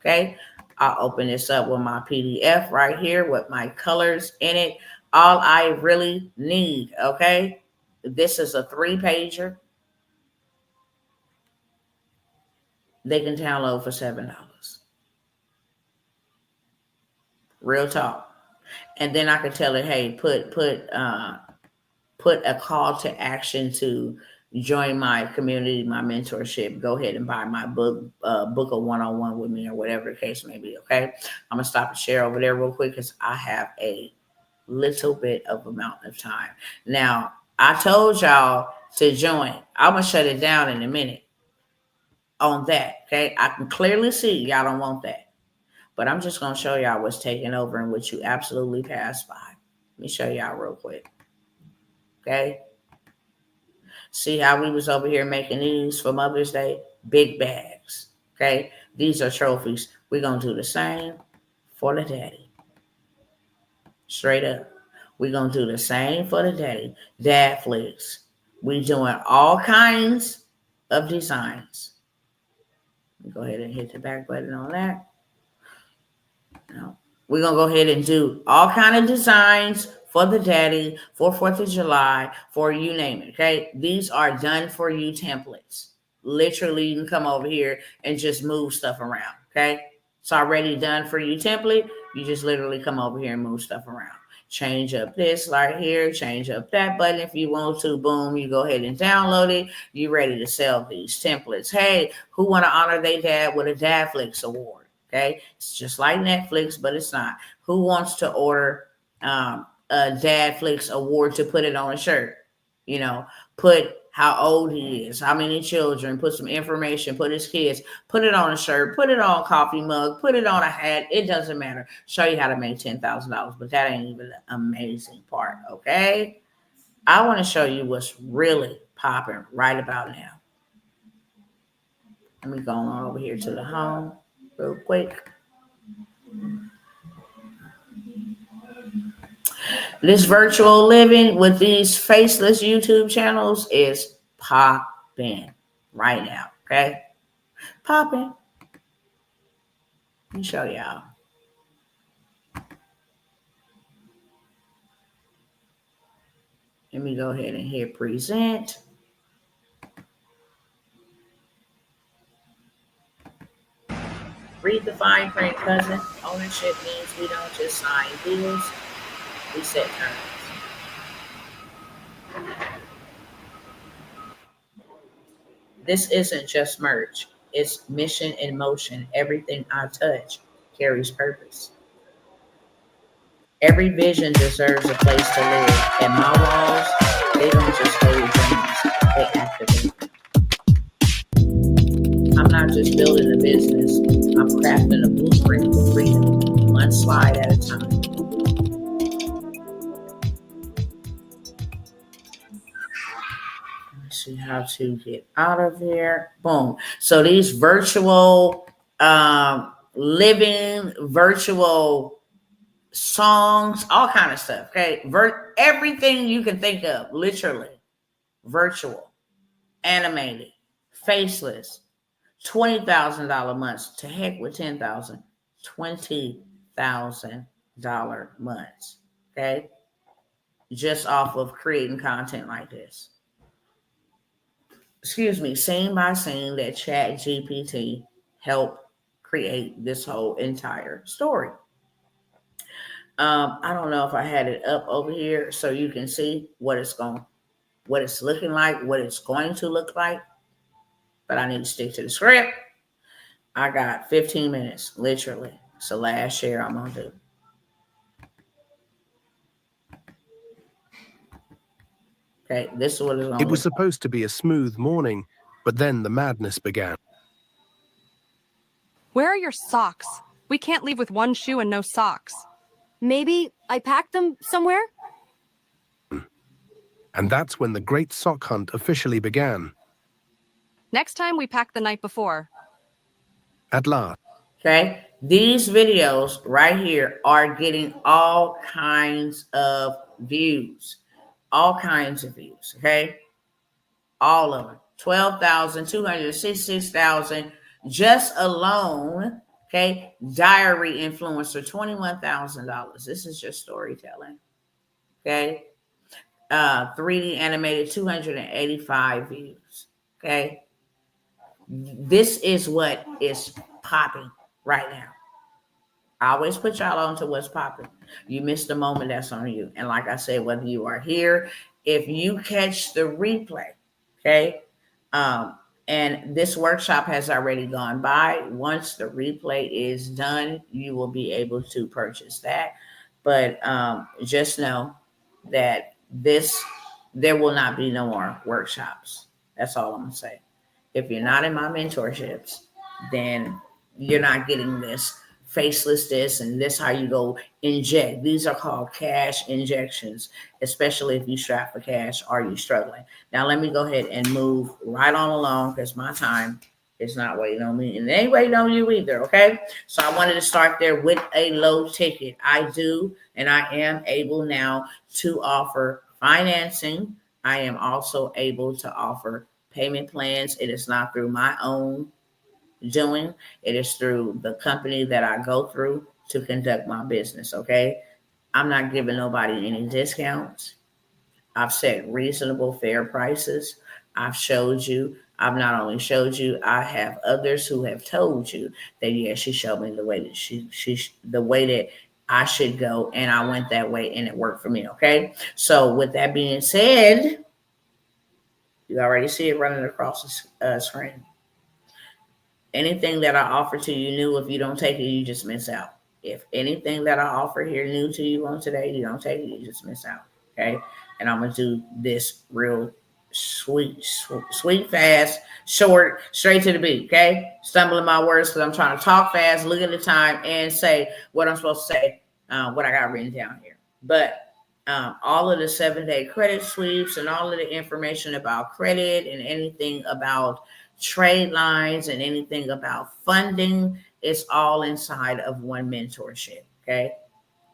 Speaker 1: Okay, I'll open this up with my PDF right here with my colors in it. All I really need, okay? This is a 3-pager. They can download for $7. Real talk. And then I could tell it, hey, put a call to action to join my community, my mentorship. Go ahead and buy my book, book a one-on-one with me or whatever the case may be. Okay. I'm going to stop and share over there real quick because I have a little bit of amount of time. Now, I told y'all to join. I'm going to shut it down in a minute on that. Okay. I can clearly see y'all don't want that. But I'm just going to show y'all what's taking over and what you absolutely pass by. Let me show y'all real quick. Okay. See how we was over here making these for Mother's Day? Big bags. Okay? These are trophies. We're going to do the same for the daddy. Straight up. We're going to do the same for the daddy. Dad flicks. We're doing all kinds of designs. Go ahead and hit the back button on that. No. We're going to go ahead and do all kind of designs for the daddy, for 4th of July, for you name it, okay? These are done for you templates. Literally, you can come over here and just move stuff around, okay? It's already done for you template. You just literally come over here and move stuff around. Change up this right here, change up that button if you want to. Boom, you go ahead and download it. You're ready to sell these templates. Hey, who want to honor their dad with a Dadflix award? Okay, it's just like Netflix, but it's not. Who wants to order a Dadflix award to put it on a shirt? You know, put how old he is, how many children, put some information, put his kids, put it on a shirt, put it on a coffee mug, put it on a hat. It doesn't matter. Show you how to make $10,000, but that ain't even the amazing part, okay? I want to show you what's really popping right about now. Let me go on over here to the home real quick. This virtual living with these faceless YouTube channels is popping right now, okay? Popping. Let me show y'all. Let me go ahead and hit present. Read the fine print, cousin. Ownership means we don't just sign deals, we set terms. This isn't just merch. It's mission in motion. Everything I touch carries purpose. Every vision deserves a place to live. And my walls, they don't just hold dreams, they activate them. I'm not just building a business, I'm crafting a blueprint for freedom, one slide at a time. Let's see how to get out of there. Boom. So these virtual living, virtual songs, all kind of stuff. Okay, everything you can think of, literally, virtual, animated, faceless, $20,000 months. To heck with 10,000, $20,000 months. Okay, just off of creating content like this. Excuse me, scene by scene that Chat GPT helped create this whole entire story. I don't know if I had it up over here so you can see what it's looking like, what it's going to look like. But I need to stick to the script. I got 15 minutes, literally. It's the last share I'm gonna do. Okay, this is what it's gonna
Speaker 3: It was supposed to be a smooth morning, but then the madness began.
Speaker 4: Where are your socks? We can't leave with one shoe and no socks.
Speaker 5: Maybe I packed them somewhere?
Speaker 3: And that's when the great sock hunt officially began.
Speaker 4: Next time we pack the night before.
Speaker 3: At last.
Speaker 1: Okay, these videos right here are getting all kinds of views. All kinds of views, okay? All of them. 12,000, 266,000 just alone, okay? Diary influencer, $21,000. This is just storytelling, okay? 3D animated, 285 views, okay? This is what is popping right now. I always put y'all on to what's popping. You missed the moment, that's on you. And like I said, whether you are here, if you catch the replay, okay, and this workshop has already gone by. Once the replay is done, you will be able to purchase that. But just know that there will not be no more workshops. That's all I'm going to say. If you're not in my mentorships, then you're not getting this faceless this and this how you go inject. These are called cash injections, especially if you strap for cash or you struggling. Now let me go ahead and move right on along because my time is not waiting on me and it ain't waiting on you either. Okay, so I wanted to start there with a low ticket. I do and I am able now to offer financing. I am also able to offer payment plans. It is not through my own doing. It is through the company that I go through to conduct my business. Okay. I'm not giving nobody any discounts. I've set reasonable, fair prices. I've not only showed you, I have others who have told you that, yeah, she showed me the way that the way that I should go. And I went that way and it worked for me. Okay. So with that being said, you already see it running across the screen. Anything that I offer to you new, if you don't take it, you just miss out. If anything that I offer here new to you on today, you don't take it, you just miss out. Okay. And I'm going to do this real sweet, fast, short, straight to the beat. Okay. Stumbling my words because I'm trying to talk fast, look at the time, and say what I'm supposed to say, what I got written down here. But all of the 7-day credit sweeps and all of the information about credit and anything about trade lines and anything about funding, it's all inside of one mentorship. Okay.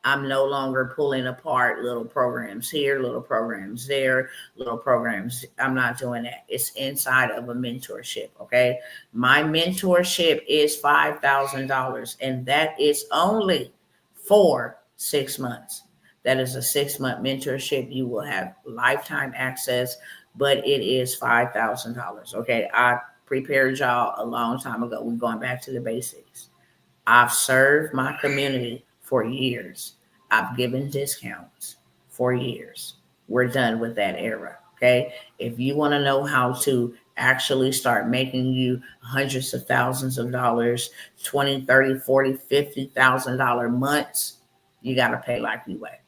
Speaker 1: I'm no longer pulling apart little programs here, little programs there, little programs. I'm not doing that. It's inside of a mentorship. Okay. My mentorship is $5,000 and that is only for 6 months. That is a 6-month mentorship. You will have lifetime access, but it is $5,000. Okay. I prepared y'all a long time ago. We're going back to the basics. I've served my community for years. I've given discounts for years. We're done with that era. Okay. If you want to know how to actually start making you hundreds of thousands of dollars, 20, 30, 40, $50,000 months, you got to pay like you weigh.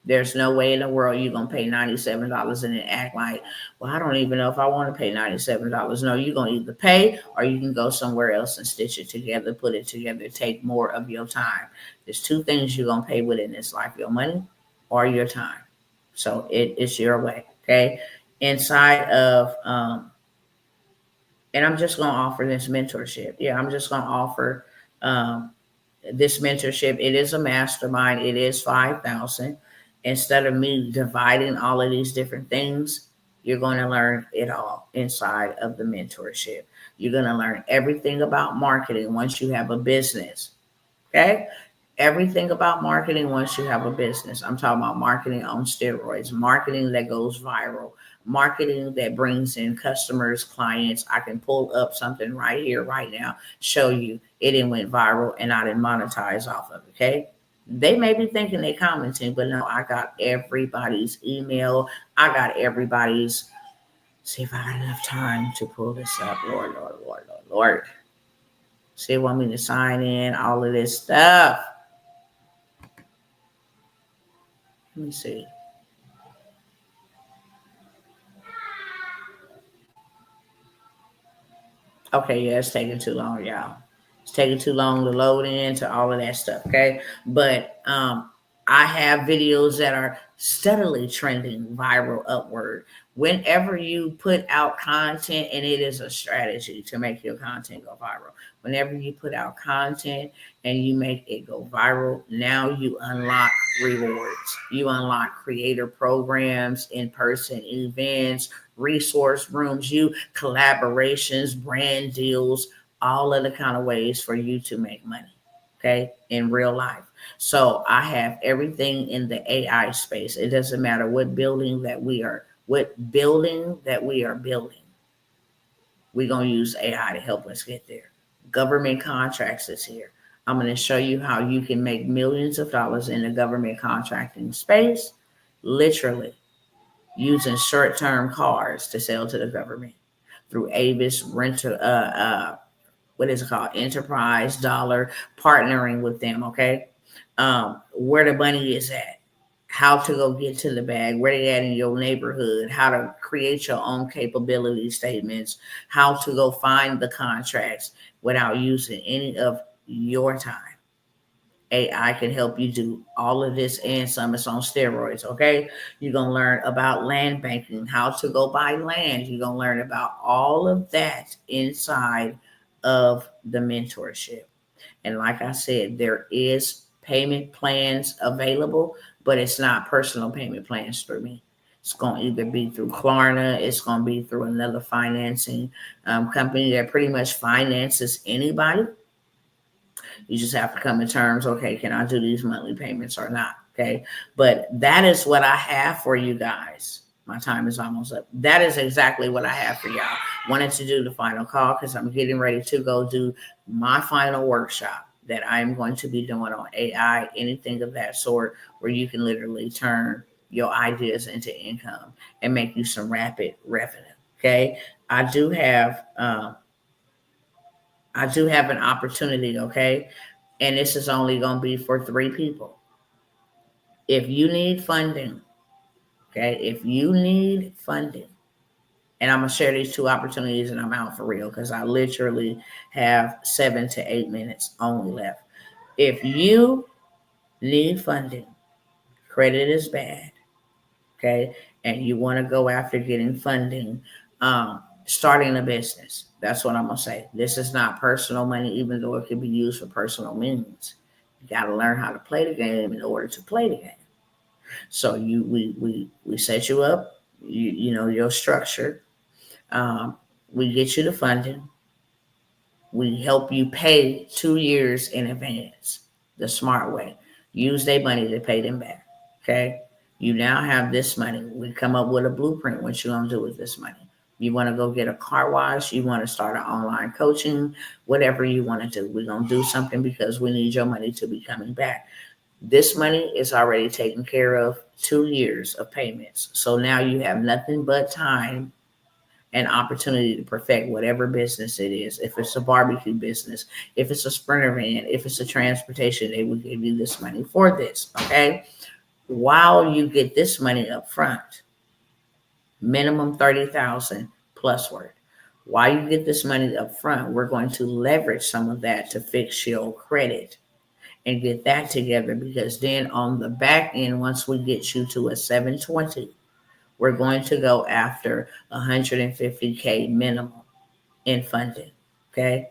Speaker 1: There's no way in the world you're going to pay $97 and then act like, well, I don't even know if I want to pay $97. No, you're going to either pay or you can go somewhere else and stitch it together, put it together, take more of your time. There's 2 things you're going to pay with in this life, your money or your time. So it's your way, okay? Inside of, and I'm just going to offer this mentorship. Yeah, I'm just going to offer this mentorship. It is a mastermind. It is $5,000. Instead of me dividing all of these different things, you're going to learn it all inside of the mentorship. You're going to learn everything about marketing once you have a business. Okay? Everything about marketing once you have a business. I'm talking about marketing on steroids, marketing that goes viral, marketing that brings in customers, clients. I can pull up something right here, right now, show you it went viral and I didn't monetize off of it. Okay? They may be thinking they're commenting, but no, I got everybody's email. I got everybody's. See if I got enough time to pull this up. Lord. See, they want me to sign in, all of this stuff. Let me see. Okay, yeah, it's taking too long, y'all. It's taking too long to load into all of that stuff, okay? But I have videos that are steadily trending viral upward. Whenever you put out content, and it is a strategy to make your content go viral. Whenever you put out content and you make it go viral, now you unlock rewards. You unlock creator programs, in-person events, resource rooms, collaborations, brand deals, all of the kind of ways for you to make money, okay, in real life. So I have everything in the AI space. It doesn't matter what building that we are building. We're going to use AI to help us get there. Government contracts is here. I'm going to show you how you can make millions of dollars in the government contracting space, literally using short-term cards to sell to the government through Avis, what is it called? Enterprise, Dollar, partnering with them, okay? Where the money is at, how to go get to the bag, where they at in your neighborhood, how to create your own capability statements, how to go find the contracts without using any of your time. AI can help you do all of this and some. It's on steroids, okay? You're going to learn about land banking, how to go buy land. You're going to learn about all of that inside of the mentorship. And like I said, there is payment plans available, but it's not personal payment plans for me. It's going to either be through Klarna, it's going to be through another financing company that pretty much finances anybody. You just have to come to terms, okay, can I do these monthly payments or not? Okay. But that is what I have for you guys. My time is almost up. That is exactly what I have for y'all. Wanted to do the final call because I'm getting ready to go do my final workshop that I'm going to be doing on AI, anything of that sort, where you can literally turn your ideas into income and make you some rapid revenue. Okay. I do have an opportunity, okay? And this is only going to be for 3 people. If you need funding, okay? If you need funding, and I'm going to share these 2 opportunities and I'm out for real because I literally have 7 to 8 minutes only left. If you need funding, credit is bad, okay? And you want to go after getting funding, starting a business. That's what I'm going to say. This is not personal money, even though it can be used for personal means. You got to learn how to play the game in order to play the game. So we set you up, you know, your structure. We get you the funding. We help you pay 2 years in advance, the smart way. Use their money to pay them back, okay? You now have this money. We come up with a blueprint, what you going to do with this money. You want to go get a car wash, you want to start an online coaching, whatever you want to do. We're going to do something because we need your money to be coming back. This money is already taken care of, 2 years of payments. So now you have nothing but time and opportunity to perfect whatever business it is. If it's a barbecue business, if it's a sprinter van, if it's a transportation, they will give you this money for this, okay? While you get this money up front, minimum 30,000 plus word. While you get this money up front, we're going to leverage some of that to fix your credit and get that together, because then on the back end, once we get you to a 720, we're going to go after 150K minimum in funding. Okay.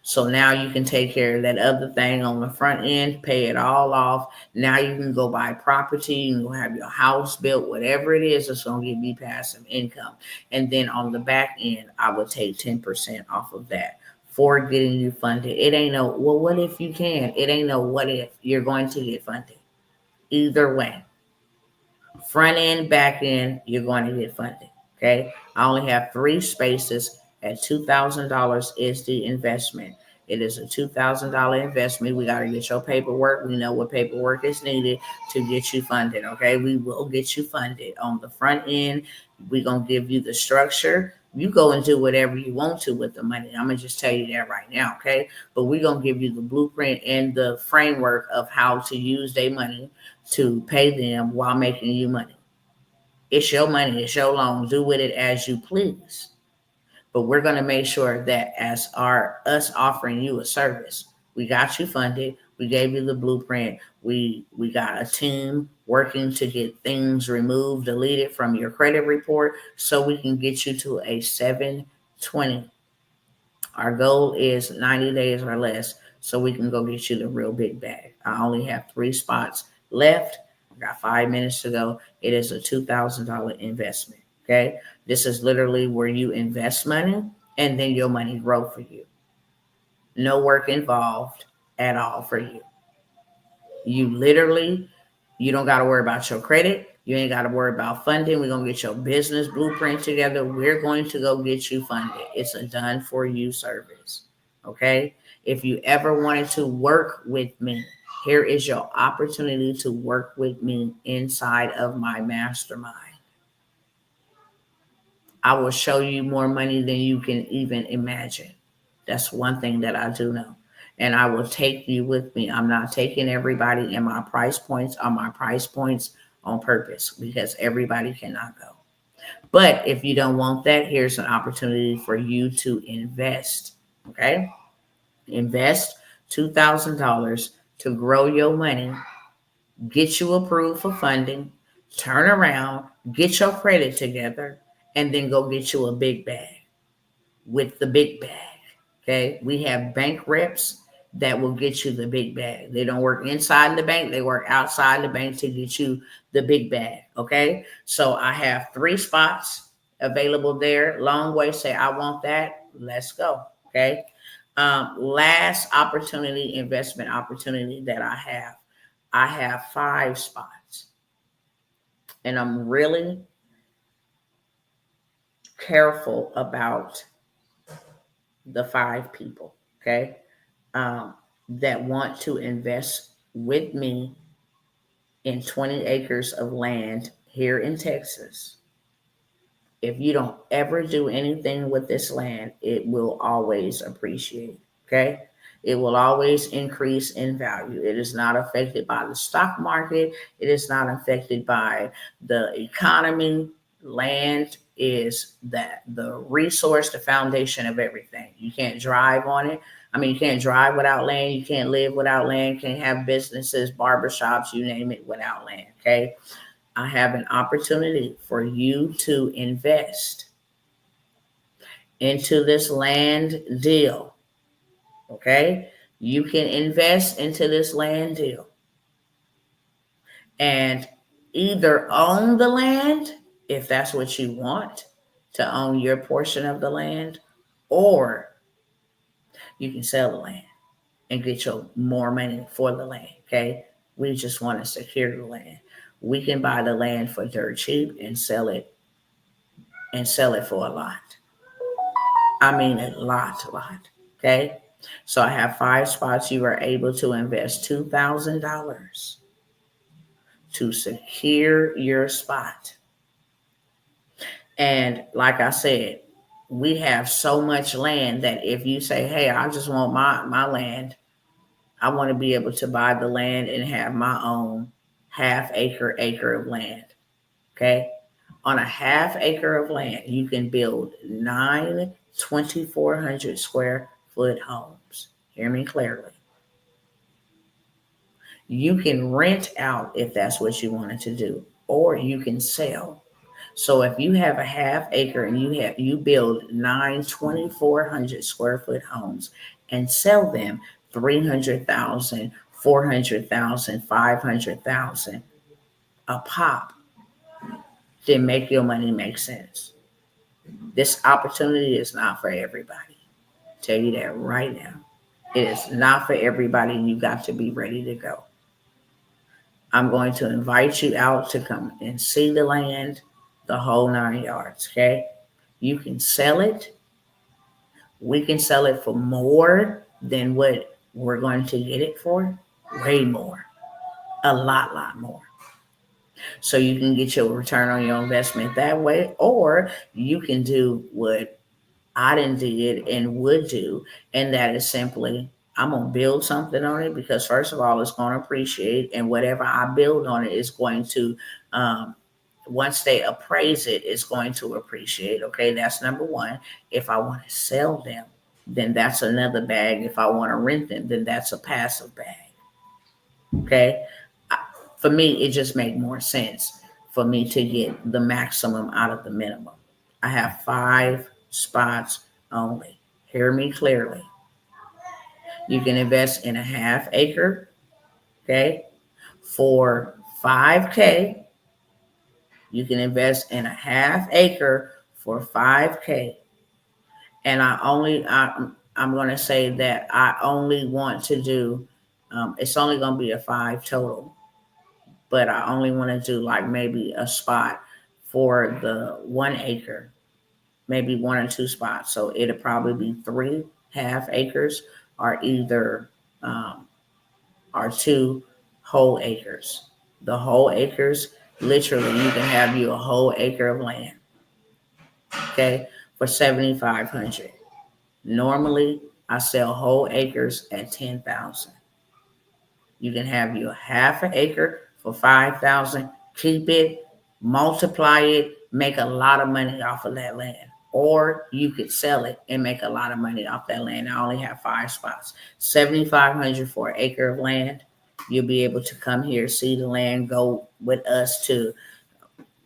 Speaker 1: So now you can take care of that other thing on the front end, pay it all off. Now you can go buy property, you can go have your house built, whatever it is that's going to give you passive income. And then on the back end, I would take 10% off of that for getting you funded. It ain't no, well, what if you can? It ain't no what if. You're going to get funded. Either way. Front end, back end, you're going to get funded. Okay. I only have 3 spaces at $2,000 is the investment. It is a $2,000 investment. We got to get your paperwork. We know what paperwork is needed to get you funded. Okay. We will get you funded on the front end. We're going to give you the structure. You go and do whatever you want to with the money. I'm going to just tell you that right now. Okay. But we're going to give you the blueprint and the framework of how to use their money to pay them while making you money. It's your money, it's your loan. Do with it as you please. But we're going to make sure that as us offering you a service, we got you funded. We gave you the blueprint. We got a team working to get things removed, deleted from your credit report so we can get you to a 720. Our goal is 90 days or less so we can go get you the real big bag. I only have 3 spots left. I got 5 minutes to go. It is a $2,000 investment. Okay. This is literally where you invest money and then your money grow for you. No work involved at all for you. You don't got to worry about your credit. You ain't got to worry about funding. We're going to get your business blueprint together. We're going to go get you funded. It's a done for you service. Okay. If you ever wanted to work with me, here is your opportunity to work with me inside of my mastermind. I will show you more money than you can even imagine. That's one thing that I do know. And I will take you with me. I'm not taking everybody, and my price points are my price points on purpose because everybody cannot go. But if you don't want that, here's an opportunity for you to invest. Okay? Invest $2,000 to grow your money, get you approved for funding, turn around, get your credit together, and then go get you a big bag with the big bag. Okay. We have bank reps that will get you the big bag. They don't work inside the bank, they work outside the bank to get you the big bag. Okay. So I have 3 spots available there. Long way, say, I want that. Let's go. Okay. Last opportunity, investment opportunity that I have 5 spots. And I'm really careful about the 5 people, okay, that want to invest with me in 20 acres of land here in Texas. If you don't ever do anything with this land, it will always appreciate, okay? It will always increase in value. It is not affected by the stock market. It is not affected by the economy. Land is the resource, the foundation of everything. You can't drive on it. I mean, you can't drive without land. You can't live without land. You can't have businesses, barbershops, you name it, without land, okay? I have an opportunity for you to invest into this land deal. Okay? You can invest into this land deal and either own the land, if that's what you want, to own your portion of the land, or you can sell the land and get your more money for the land. Okay? We just want to secure the land. We can buy the land for dirt cheap and sell it for a lot. I mean a lot. Okay. So I have 5 spots. You are able to invest $2,000 to secure your spot. And like I said, we have so much land that if you say, hey, I just want my land, I want to be able to buy the land and have my own half acre of land. Okay. On a half acre of land, you can build 9 2,400 square foot homes. Hear me clearly. You can rent out if that's what you wanted to do, or you can sell. So if you have a half acre and you build 9 2,400 square foot homes and sell them 300,000, 400,000, 500,000 a pop, then make your money make sense. This opportunity is not for everybody. I'll tell you that right now. It is not for everybody. You got to be ready to go. I'm going to invite you out to come and see the land, the whole 9 yards, okay? You can sell it. We can sell it for more than what we're going to get it for. Way more. A lot more. So you can get your return on your investment that way, or you can do what I did and would do, and that is simply, I'm going to build something on it because first of all, it's going to appreciate, and whatever I build on it is going to, once they appraise it, it's going to appreciate. Okay, that's number one. If I want to sell them, then that's another bag. If I want to rent them, then that's a passive bag. Okay, for me, it just makes more sense for me to get the maximum out of the minimum. I have 5 spots only. Hear me clearly. You can invest in a half acre, okay, for $5K. You can invest in a half acre for $5K. And I'm going to say that I only want to do, it's only going to be a 5 total, but I only want to do like maybe a spot for the 1 acre, maybe 1 or 2 spots. So it'll probably be 3 half acres or either or 2 whole acres. The whole acres, literally, you can have you a whole acre of land, okay, for $7,500. Normally, I sell whole acres at $10,000. You can have you a half an acre for $5,000. Keep it, multiply it, make a lot of money off of that land. Or you could sell it and make a lot of money off that land. I only have 5 spots. $7,500 for an acre of land You'll be able to come here, see the land, go with us to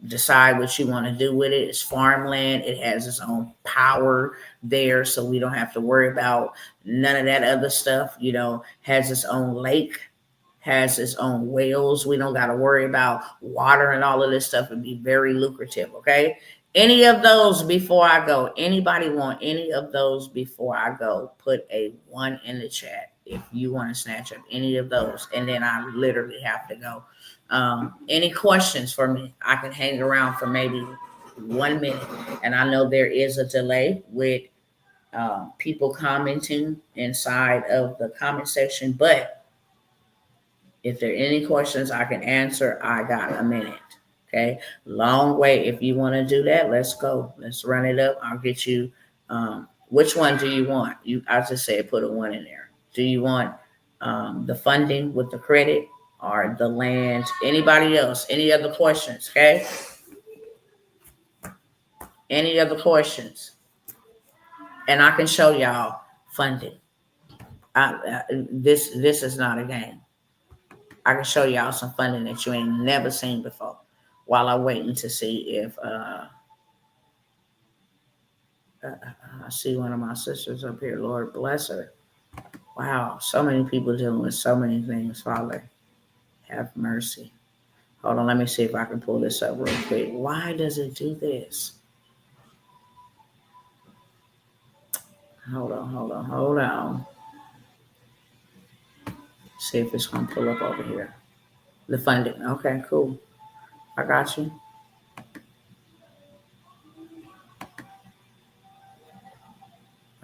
Speaker 1: decide what you want to do with it. It's farmland. It has its own power there, so we don't have to worry about none of that other stuff. Has its own lake, has its own wells. We don't got to worry about water and all of this stuff. It'd be very lucrative. Okay. Any of those before I go? Anybody want any of those before I go? Put a 1 in the chat if you want to snatch up any of those, and then I literally have to go. Any questions for me? I can hang around for maybe 1 minute, and I know there is a delay with people commenting inside of the comment section, but if there are any questions I can answer, I got a minute. Okay, long way. If you want to do that, let's go. Let's run it up. I'll get you. Which one do you want? I just said put a 1 in there. Do you want the funding with the credit or the land? Anybody else? Any other questions? Okay. Any other questions? And I can show y'all funding. This is not a game. I can show y'all some funding that you ain't never seen before. While I'm waiting to see if I see one of my sisters up here. Lord bless her. Wow, so many people dealing with so many things. Father, have mercy. Hold on, let me see if I can pull this up real quick. Why does it do this? Hold on. See if it's gonna pull up over here. The funding. Okay, cool. I got you.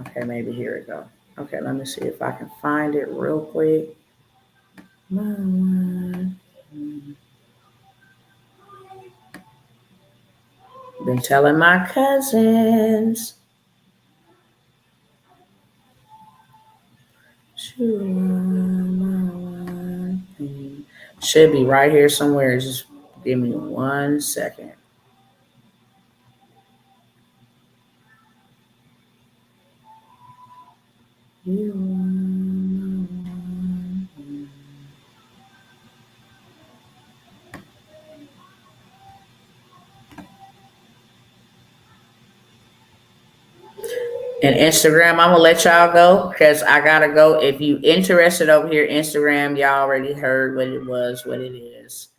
Speaker 1: Okay, maybe here it go. Okay, let me see if I can find it real quick. Been telling my cousins. Should be right here somewhere. Just give me 1 second. And Instagram, I'm gonna let y'all go because I gotta go. If you interested over here, Instagram, y'all already heard what it was, what it is.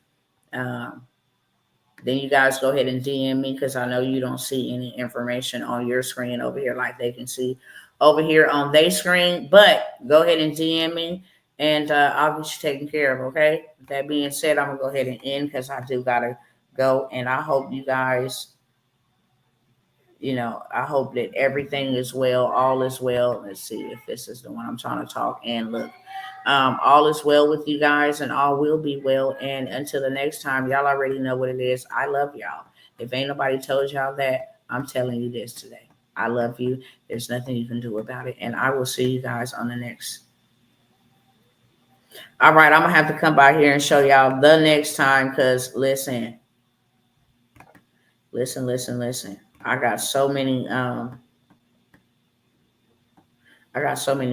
Speaker 1: Then you guys go ahead and DM me because I know you don't see any information on your screen over here like they can see over here on their screen. But go ahead and DM me and I'll get you taken care of, okay? With that being said, I'm going to go ahead and end because I do got to go. And I hope you guys, I hope that everything is well, all is well. Let's see if this is the one I'm trying to talk and look. All is well with you guys and all will be well. And until the next time, y'all already know what it is. I love y'all. If ain't nobody told y'all that, I'm telling you this today. I love you. There's nothing you can do about it. And I will see you guys on the next. All right, I'm going to have to come by here and show y'all the next time because listen. I got so many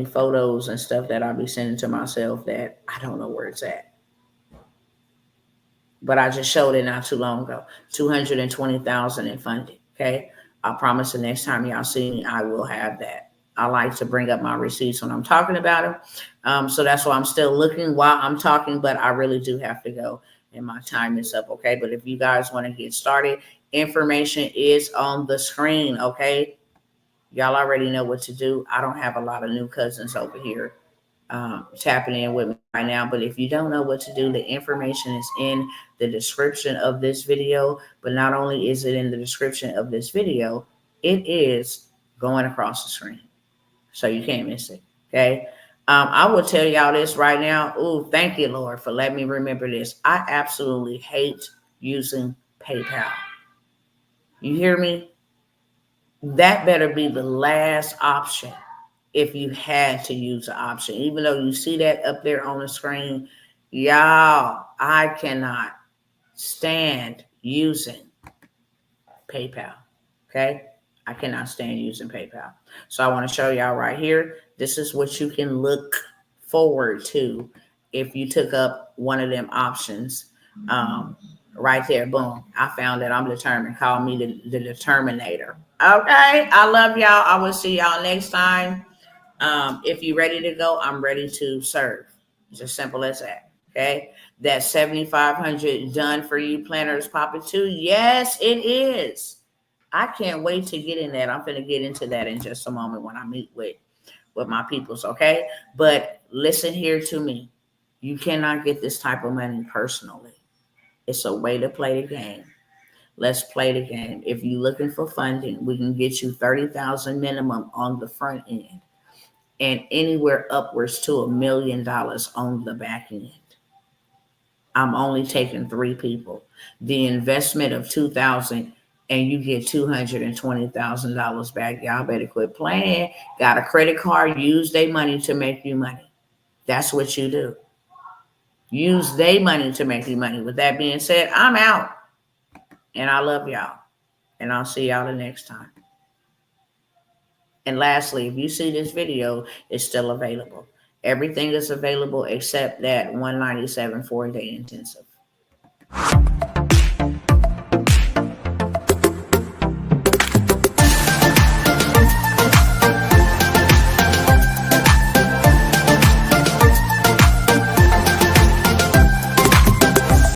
Speaker 1: photos and stuff that I'll be sending to myself that I don't know where it's at. But I just showed it not too long ago. 220,000 in funding. Okay. I promise the next time y'all see me, I will have that. I like to bring up my receipts when I'm talking about them. So that's why I'm still looking while I'm talking, but I really do have to go and my time is up. Okay. But if you guys want to get started, information is on the screen. Okay. Y'all already know what to do. I don't have a lot of new cousins over here tapping in with me right now. But if you don't know what to do, the information is in the description of this video. But not only is it in the description of this video, it is going across the screen. So you can't miss it. Okay. I will tell y'all this right now. Ooh, thank you, Lord, for letting me remember this. I absolutely hate using PayPal. You hear me? That better be the last option if you had to use an option. Even though you see that up there on the screen, y'all, I cannot stand using PayPal, okay? I cannot stand using PayPal. So I want to show y'all right here. This is what you can look forward to if you took up one of them options, right there, boom, I found that I'm determined. Call me the determinator. Okay, I love y'all. I will see y'all next time. If you're ready to go, I'm ready to serve. It's as simple as that. Okay, that 7,500 done for you planner is popping too. Yes, it is. I can't wait to get in that. I'm going to get into that in just a moment when I meet with my peoples. Okay, but listen here to me. You cannot get this type of money personally. It's a way to play the game. Let's play the game. If you're looking for funding, we can get you 30,000 minimum on the front end, and anywhere upwards to $1 million on the back end. I'm only taking 3 people. The investment of $2,000 and you get $220,000 back. Y'all better quit playing. Got a credit card? Use their money to make you money. That's what you do. Use their money to make you money. With that being said, I'm out. And I love y'all. And I'll see y'all the next time. And lastly, if you see this video, it's still available. Everything is available except that $197 4-day intensive.